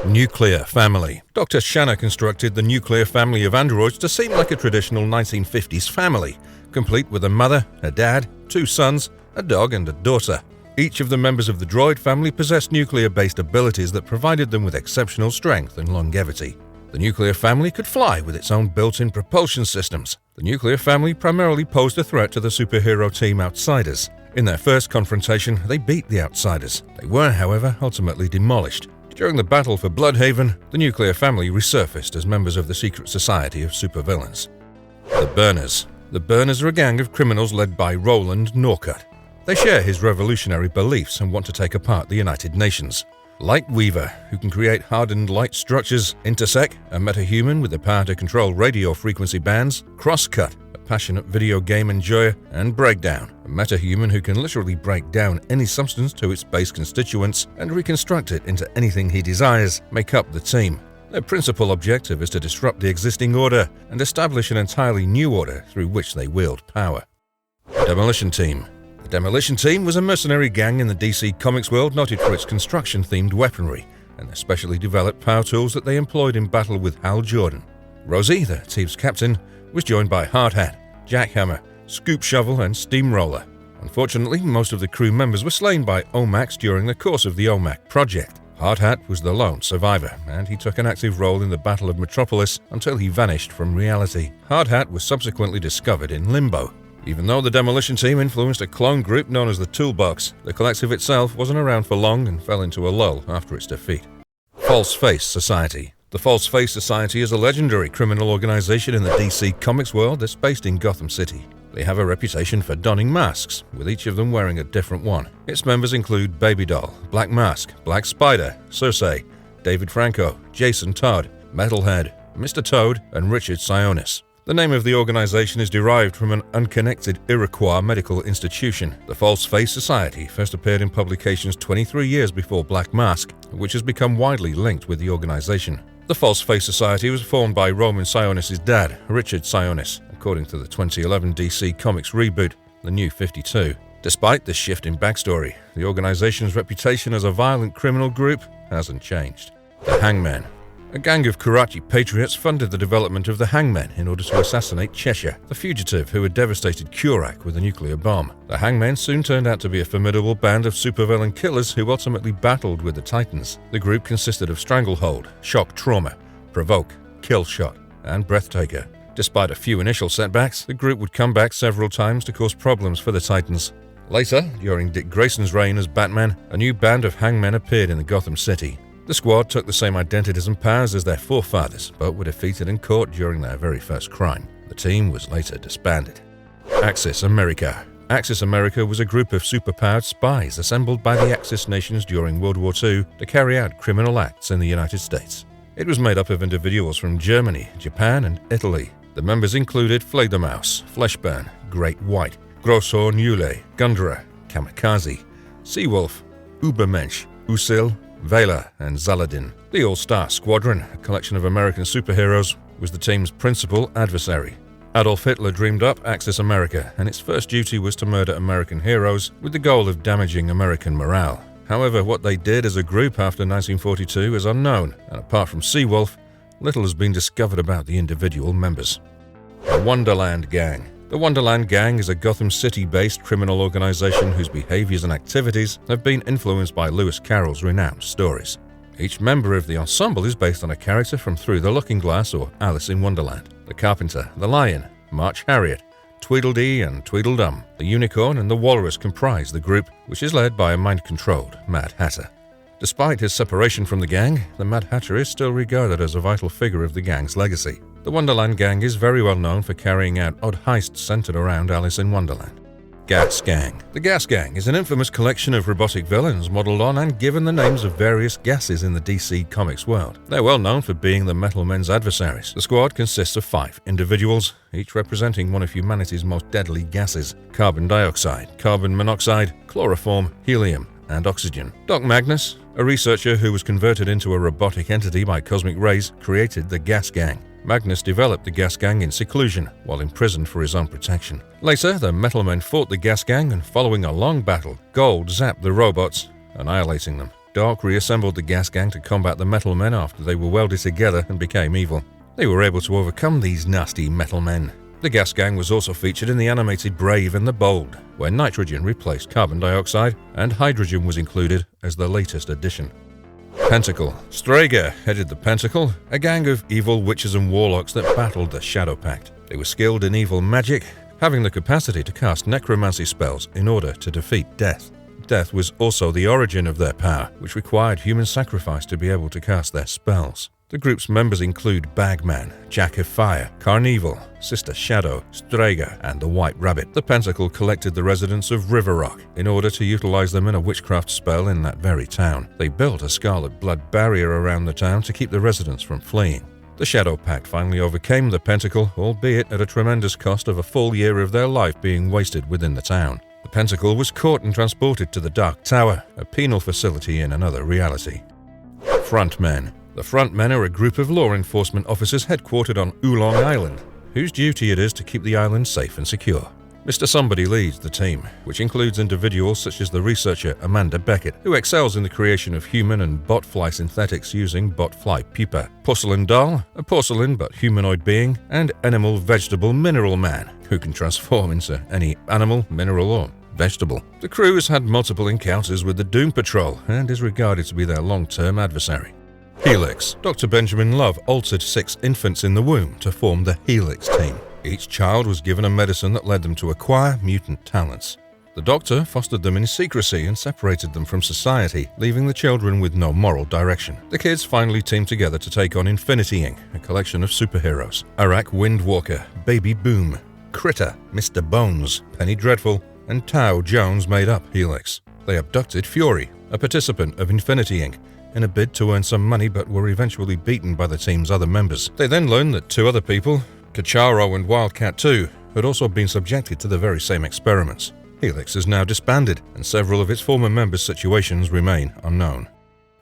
Nuclear Family. Dr. Shanna constructed the nuclear family of androids to seem like a traditional 1950s family, complete with a mother, a dad, 2 sons, a dog, and a daughter. Each of the members of the droid family possessed nuclear-based abilities that provided them with exceptional strength and longevity. The nuclear family could fly with its own built-in propulsion systems. The nuclear family primarily posed a threat to the superhero team Outsiders. In their first confrontation, they beat the Outsiders. They were, however, ultimately demolished. During the battle for Bloodhaven, the nuclear family resurfaced as members of the secret society of supervillains. The Burners. The Burners are a gang of criminals led by Roland Norcutt. They share his revolutionary beliefs and want to take apart the United Nations. Lightweaver, who can create hardened light structures. Intersect, a metahuman with the power to control radio frequency bands. Crosscut, a passionate video game enjoyer. And Breakdown, a metahuman who can literally break down any substance to its base constituents and reconstruct it into anything he desires, make up the team. Their principal objective is to disrupt the existing order and establish an entirely new order through which they wield power. Demolition Team. The Demolition Team was a mercenary gang in the DC Comics world noted for its construction-themed weaponry and the specially developed power tools that they employed in battle with Hal Jordan. Rosie, the team's captain, was joined by Hardhat, Jackhammer, Scoop Shovel, and Steamroller. Unfortunately, most of the crew members were slain by OMACs during the course of the OMAC project. Hardhat was the lone survivor, and he took an active role in the Battle of Metropolis until he vanished from reality. Hardhat was subsequently discovered in Limbo. Even though the Demolition Team influenced a clone group known as the Toolbox, the collective itself wasn't around for long and fell into a lull after its defeat. False Face Society. The False Face Society is a legendary criminal organization in the DC Comics world that's based in Gotham City. They have a reputation for donning masks, with each of them wearing a different one. Its members include Baby Doll, Black Mask, Black Spider, Cersei, David Franco, Jason Todd, Metalhead, Mr. Toad, and Richard Sionis. The name of the organization is derived from an unconnected Iroquois medical institution. The False Face Society first appeared in publications 23 years before Black Mask, which has become widely linked with the organization. The False Face Society was formed by Roman Sionis' dad, Richard Sionis, according to the 2011 DC Comics reboot, The New 52. Despite this shift in backstory, the organization's reputation as a violent criminal group hasn't changed. The Hangmen. A gang of Karachi patriots funded the development of the Hangmen in order to assassinate Cheshire, the fugitive who had devastated Kurak with a nuclear bomb. The Hangmen soon turned out to be a formidable band of supervillain killers who ultimately battled with the Titans. The group consisted of Stranglehold, Shock Trauma, Provoke, Killshot, and Breathtaker. Despite a few initial setbacks, the group would come back several times to cause problems for the Titans. Later, during Dick Grayson's reign as Batman, a new band of Hangmen appeared in Gotham City. The squad took the same identities and powers as their forefathers, but were defeated and caught during their very first crime. The team was later disbanded. Axis America. Axis America was a group of superpowered spies assembled by the Axis nations during World War II to carry out criminal acts in the United States. It was made up of individuals from Germany, Japan, and Italy. The members included Fledermaus, Fleshburn, Great White, Grosshorn Yule, Gundra, Kamikaze, Seawolf, Ubermensch, Usil, Vela, and Zaladin. The All-Star Squadron, a collection of American superheroes, was the team's principal adversary. Adolf Hitler dreamed up Axis America, and its first duty was to murder American heroes with the goal of damaging American morale. However, what they did as a group after 1942 is unknown, and apart from Seawolf, little has been discovered about the individual members. The Wonderland Gang. The Wonderland Gang is a Gotham City-based criminal organization whose behaviors and activities have been influenced by Lewis Carroll's renowned stories. Each member of the ensemble is based on a character from Through the Looking Glass or Alice in Wonderland. The Carpenter, the Lion, March Harriet, Tweedledee and Tweedledum, the Unicorn and the Walrus comprise the group, which is led by a mind-controlled Mad Hatter. Despite his separation from the gang, the Mad Hatter is still regarded as a vital figure of the gang's legacy. The Wonderland Gang is very well known for carrying out odd heists centered around Alice in Wonderland. Gas Gang. The Gas Gang is an infamous collection of robotic villains modeled on and given the names of various gases in the DC Comics world. They're well known for being the Metal Men's adversaries. The squad consists of 5 individuals, each representing one of humanity's most deadly gases: carbon dioxide, carbon monoxide, chloroform, helium, and oxygen. Doc Magnus, a researcher who was converted into a robotic entity by cosmic rays, created the Gas Gang. Magnus developed the Gas Gang in seclusion, while imprisoned for his own protection. Later, the Metal Men fought the Gas Gang, and following a long battle, Gold zapped the robots, annihilating them. Doc reassembled the Gas Gang to combat the Metal Men after they were welded together and became evil. They were able to overcome these nasty Metal Men. The gas gang was also featured in the animated Brave and the Bold, where nitrogen replaced carbon dioxide and hydrogen was included as the latest addition. Pentacle. Strager headed the Pentacle, a gang of evil witches and warlocks that battled the Shadow Pact. They were skilled in evil magic, having the capacity to cast necromancy spells in order to defeat death. Death was also the origin of their power, which required human sacrifice to be able to cast their spells. The group's members include Bagman, Jack of Fire, Carnival, Sister Shadow, Strager, and the White Rabbit. The Pentacle collected the residents of River Rock in order to utilize them in a witchcraft spell in that very town. They built a scarlet blood barrier around the town to keep the residents from fleeing. The Shadow Pact finally overcame the Pentacle, albeit at a tremendous cost of a full year of their life being wasted within the town. The Pentacle was caught and transported to the Dark Tower, a penal facility in another reality. Frontmen. The Frontmen are a group of law enforcement officers headquartered on Oolong Island, whose duty it is to keep the island safe and secure. Mr. Somebody leads the team, which includes individuals such as the researcher Amanda Beckett, who excels in the creation of human and botfly synthetics using botfly pupa, Porcelain Doll, a porcelain but humanoid being, and Animal Vegetable Mineral Man, who can transform into any animal, mineral, or vegetable. The crew has had multiple encounters with the Doom Patrol and is regarded to be their long-term adversary. Helix. Dr. Benjamin Love altered 6 infants in the womb to form the Helix team. Each child was given a medicine that led them to acquire mutant talents. The doctor fostered them in secrecy and separated them from society, leaving the children with no moral direction. The kids finally teamed together to take on Infinity Inc., a collection of superheroes. Arak Windwalker, Baby Boom, Critter, Mr. Bones, Penny Dreadful, and Tao Jones made up Helix. They abducted Fury, a participant of Infinity Inc., in a bid to earn some money but were eventually beaten by the team's other members. They then learned that 2 other people, Cacharo and Wildcat 2, had also been subjected to the very same experiments. Helix is now disbanded, and several of its former members' situations remain unknown.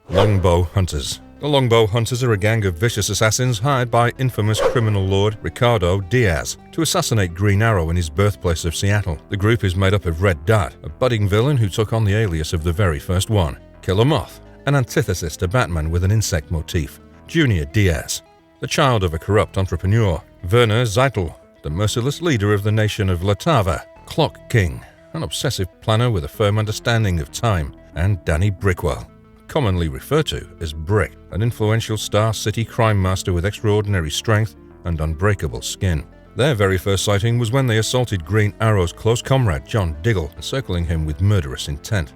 Longbow Hunters. The Longbow Hunters are a gang of vicious assassins hired by infamous criminal lord Ricardo Diaz to assassinate Green Arrow in his birthplace of Seattle. The group is made up of Red Dart, a budding villain who took on the alias of the very first one, Killer Moth, an antithesis to Batman with an insect motif, Junior Diaz, the child of a corrupt entrepreneur, Werner Zeitel, the merciless leader of the nation of Latava, Clock King, an obsessive planner with a firm understanding of time, and Danny Brickwell, commonly referred to as Brick, an influential Star City crime master with extraordinary strength and unbreakable skin. Their very first sighting was when they assaulted Green Arrow's close comrade John Diggle, encircling him with murderous intent.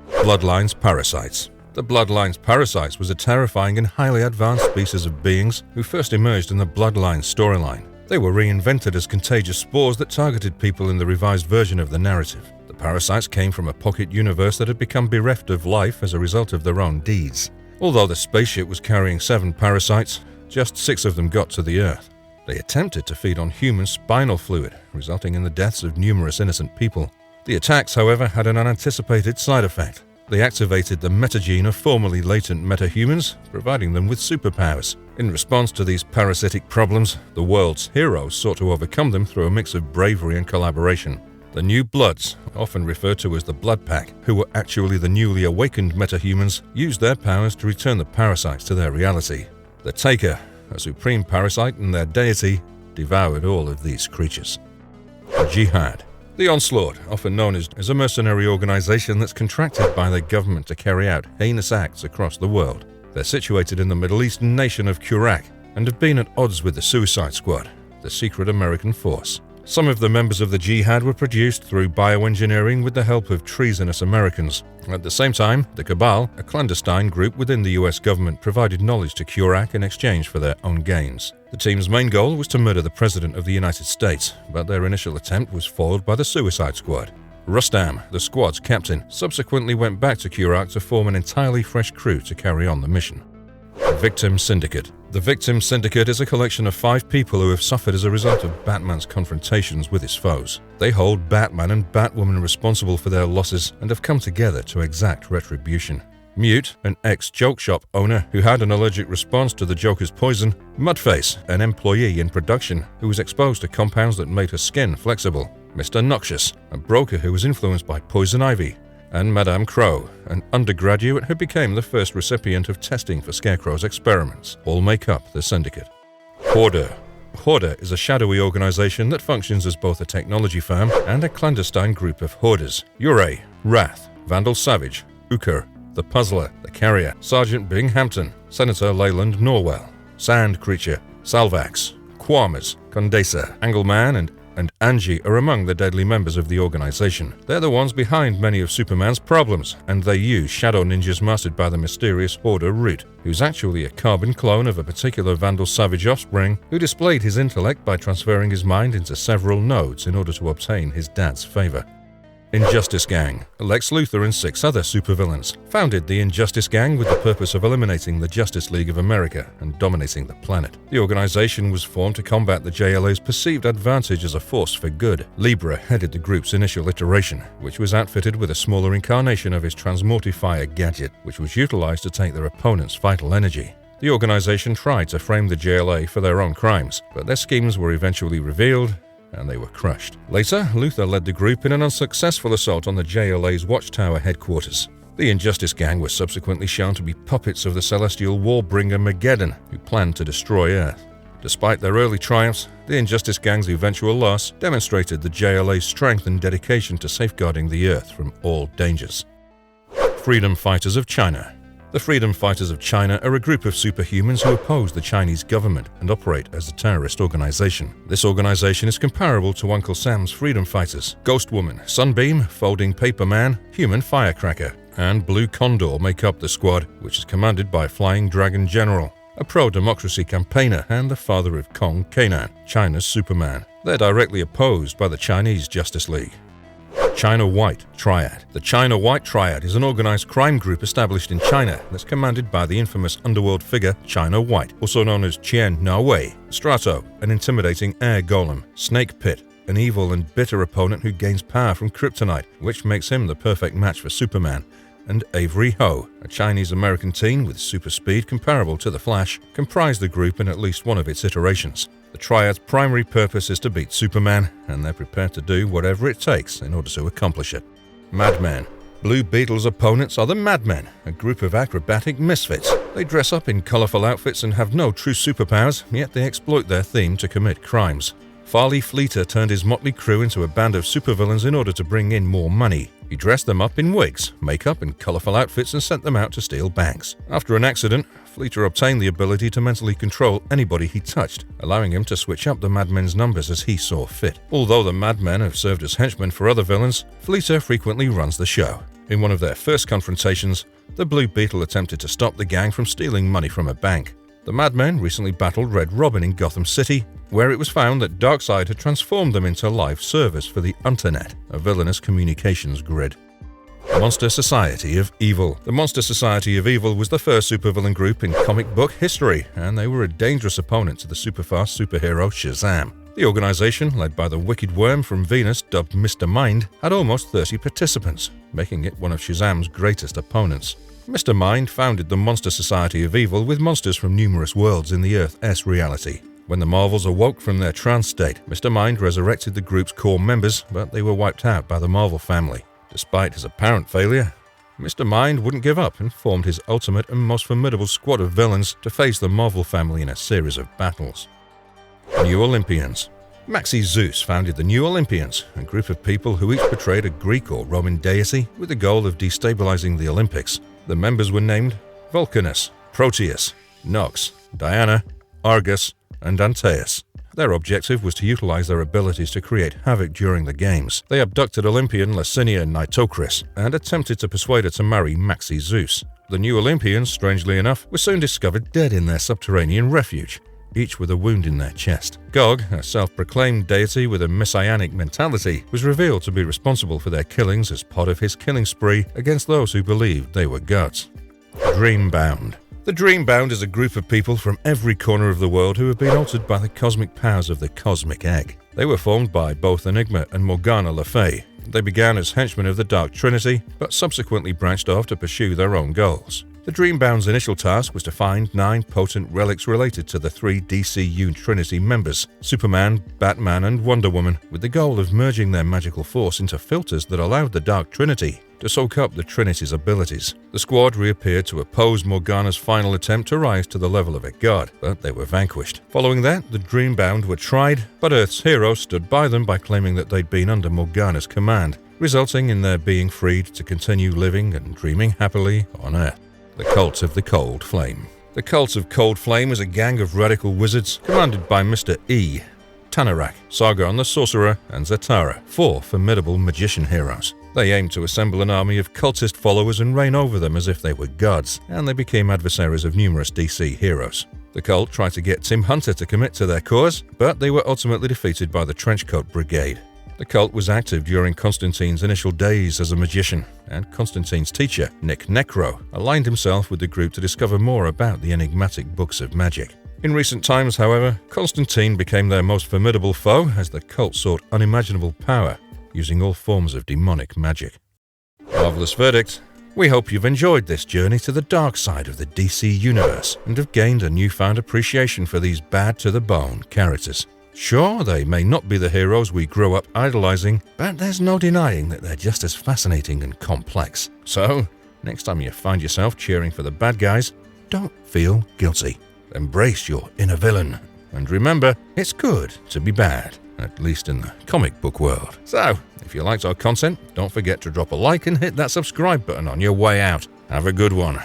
Bloodlines Parasites. The Bloodlines Parasites was a terrifying and highly advanced species of beings who first emerged in the Bloodlines storyline. They were reinvented as contagious spores that targeted people in the revised version of the narrative. The parasites came from a pocket universe that had become bereft of life as a result of their own deeds. Although the spaceship was carrying 7 parasites, just 6 of them got to the Earth. They attempted to feed on human spinal fluid, resulting in the deaths of numerous innocent people. The attacks, however, had an unanticipated side effect. They activated the metagene of formerly latent metahumans, providing them with superpowers. In response to these parasitic problems, the world's heroes sought to overcome them through a mix of bravery and collaboration. The New Bloods, often referred to as the Blood Pack, who were actually the newly awakened metahumans, used their powers to return the parasites to their reality. The Taker, a supreme parasite and their deity, devoured all of these creatures. Jihad. The Onslaught, often known as a mercenary organization that's contracted by the government to carry out heinous acts across the world. They're situated in the Middle Eastern nation of Kurak and have been at odds with the Suicide Squad, the secret American force. Some of the members of the Jihad were produced through bioengineering with the help of treasonous Americans. At the same time, the Cabal, a clandestine group within the US government, provided knowledge to Kurak in exchange for their own gains. The team's main goal was to murder the President of the United States, but their initial attempt was foiled by the Suicide Squad. Rustam, the squad's captain, subsequently went back to Kurak to form an entirely fresh crew to carry on the mission. Victim Syndicate. The Victim Syndicate is a collection of 5 people who have suffered as a result of Batman's confrontations with his foes. They hold Batman and Batwoman responsible for their losses and have come together to exact retribution. Mute, an ex-joke shop owner who had an allergic response to the Joker's poison. Mudface, an employee in production who was exposed to compounds that made her skin flexible. Mr. Noxious, a broker who was influenced by poison ivy. And Madame Crow, an undergraduate who became the first recipient of testing for Scarecrow's experiments, all make up the Syndicate. Hoarder. Horde is a shadowy organization that functions as both a technology firm and a clandestine group of hoarders. Ure, Wrath, Vandal Savage, Uker, the Puzzler, the Carrier, Sergeant Binghampton, Senator Leyland Norwell, Sand Creature, Salvax, Quamas, Condesa, Angleman, and Angie are among the deadly members of the organization. They're the ones behind many of Superman's problems, and they use shadow ninjas mastered by the mysterious Hoarder Root, who's actually a carbon clone of a particular Vandal Savage offspring who displayed his intellect by transferring his mind into several nodes in order to obtain his dad's favor. Injustice Gang. Lex Luthor and 6 other supervillains founded the Injustice Gang with the purpose of eliminating the Justice League of America and dominating the planet. The organization was formed to combat the JLA's perceived advantage as a force for good. Libra headed the group's initial iteration, which was outfitted with a smaller incarnation of his Transmortifier gadget, which was utilized to take their opponent's vital energy. The organization tried to frame the JLA for their own crimes, but their schemes were eventually revealed and they were crushed. Later, Luthor led the group in an unsuccessful assault on the JLA's Watchtower headquarters. The Injustice Gang were subsequently shown to be puppets of the celestial warbringer Mageddon, who planned to destroy Earth. Despite their early triumphs, the Injustice Gang's eventual loss demonstrated the JLA's strength and dedication to safeguarding the Earth from all dangers. Freedom Fighters of China. The Freedom Fighters of China are a group of superhumans who oppose the Chinese government and operate as a terrorist organization. This organization is comparable to Uncle Sam's Freedom Fighters. Ghost Woman, Sunbeam, Folding Paper Man, Human Firecracker, and Blue Condor make up the squad, which is commanded by Flying Dragon General, a pro-democracy campaigner and the father of Kong Kanan, China's Superman. They're directly opposed by the Chinese Justice League. China White Triad. The China White Triad is an organized crime group established in China that's commanded by the infamous underworld figure China White, also known as Qian Na Wei, Strato, an intimidating air golem, Snake Pit, an evil and bitter opponent who gains power from kryptonite, which makes him the perfect match for Superman, and Avery Ho, a Chinese-American teen with super speed comparable to the Flash, comprise the group in at least one of its iterations. The Triad's primary purpose is to beat Superman, and they're prepared to do whatever it takes in order to accomplish it. Madmen. Blue Beetle's opponents are the Madmen, a group of acrobatic misfits. They dress up in colorful outfits and have no true superpowers, yet they exploit their theme to commit crimes. Farley Fleeter turned his motley crew into a band of supervillains in order to bring in more money. He dressed them up in wigs, makeup, and colorful outfits and sent them out to steal banks. After an accident, Fleeter obtained the ability to mentally control anybody he touched, allowing him to switch up the Madmen's numbers as he saw fit. Although the Madmen have served as henchmen for other villains, Fleeter frequently runs the show. In one of their first confrontations, the Blue Beetle attempted to stop the gang from stealing money from a bank. The Madmen recently battled Red Robin in Gotham City, where it was found that Darkseid had transformed them into live servers for the Unternet, a villainous communications grid. Monster Society of Evil. The Monster Society of Evil was the first supervillain group in comic book history, and they were a dangerous opponent to the superfast superhero Shazam. The organization, led by the Wicked Worm from Venus dubbed Mr. Mind, had almost 30 participants, making it one of Shazam's greatest opponents. Mr. Mind founded the Monster Society of Evil with monsters from numerous worlds in the Earth-S reality. When the Marvels awoke from their trance state, Mr. Mind resurrected the group's core members, but they were wiped out by the Marvel family. Despite his apparent failure, Mr. Mind wouldn't give up and formed his ultimate and most formidable squad of villains to face the Marvel family in a series of battles. New Olympians. Maxi Zeus founded the New Olympians, a group of people who each portrayed a Greek or Roman deity with the goal of destabilizing the Olympics. The members were named Vulcanus, Proteus, Nox, Diana, Argus, and Antaeus. Their objective was to utilize their abilities to create havoc during the games. They abducted Olympian Licinia Nitocris and attempted to persuade her to marry Maxi Zeus. The New Olympians, strangely enough, were soon discovered dead in their subterranean refuge, each with a wound in their chest. Gog, a self-proclaimed deity with a messianic mentality, was revealed to be responsible for their killings as part of his killing spree against those who believed they were gods. Dreambound. The Dreambound is a group of people from every corner of the world who have been altered by the cosmic powers of the Cosmic Egg. They were formed by both Enigma and Morgana Le Fay. They began as henchmen of the Dark Trinity, but subsequently branched off to pursue their own goals. The Dreambound's initial task was to find 9 potent relics related to the 3 DCU Trinity members, Superman, Batman, and Wonder Woman, with the goal of merging their magical force into filters that allowed the Dark Trinity to soak up the Trinity's abilities. The squad reappeared to oppose Morgana's final attempt to rise to the level of a god, but they were vanquished. Following that, the Dreambound were tried, but Earth's heroes stood by them by claiming that they'd been under Morgana's command, resulting in their being freed to continue living and dreaming happily on Earth. The Cult of the Cold Flame. The Cult of Cold Flame is a gang of radical wizards commanded by Mr. E, Tanarak, Sargon the Sorcerer, and Zatara, 4 formidable magician heroes. They aimed to assemble an army of cultist followers and reign over them as if they were gods, and they became adversaries of numerous DC heroes. The cult tried to get Tim Hunter to commit to their cause, but they were ultimately defeated by the Trenchcoat Brigade. The cult was active during Constantine's initial days as a magician, and Constantine's teacher, Nick Necro, aligned himself with the group to discover more about the enigmatic books of magic. In recent times, however, Constantine became their most formidable foe as the cult sought unimaginable power, using all forms of demonic magic. Marvelous verdict. We hope you've enjoyed this journey to the dark side of the DC universe and have gained a newfound appreciation for these bad-to-the-bone characters. Sure, they may not be the heroes we grew up idolizing, but there's no denying that they're just as fascinating and complex. So, next time you find yourself cheering for the bad guys, don't feel guilty. Embrace your inner villain. And remember, it's good to be bad, at least in the comic book world. So, if you liked our content, don't forget to drop a like and hit that subscribe button on your way out. Have a good one.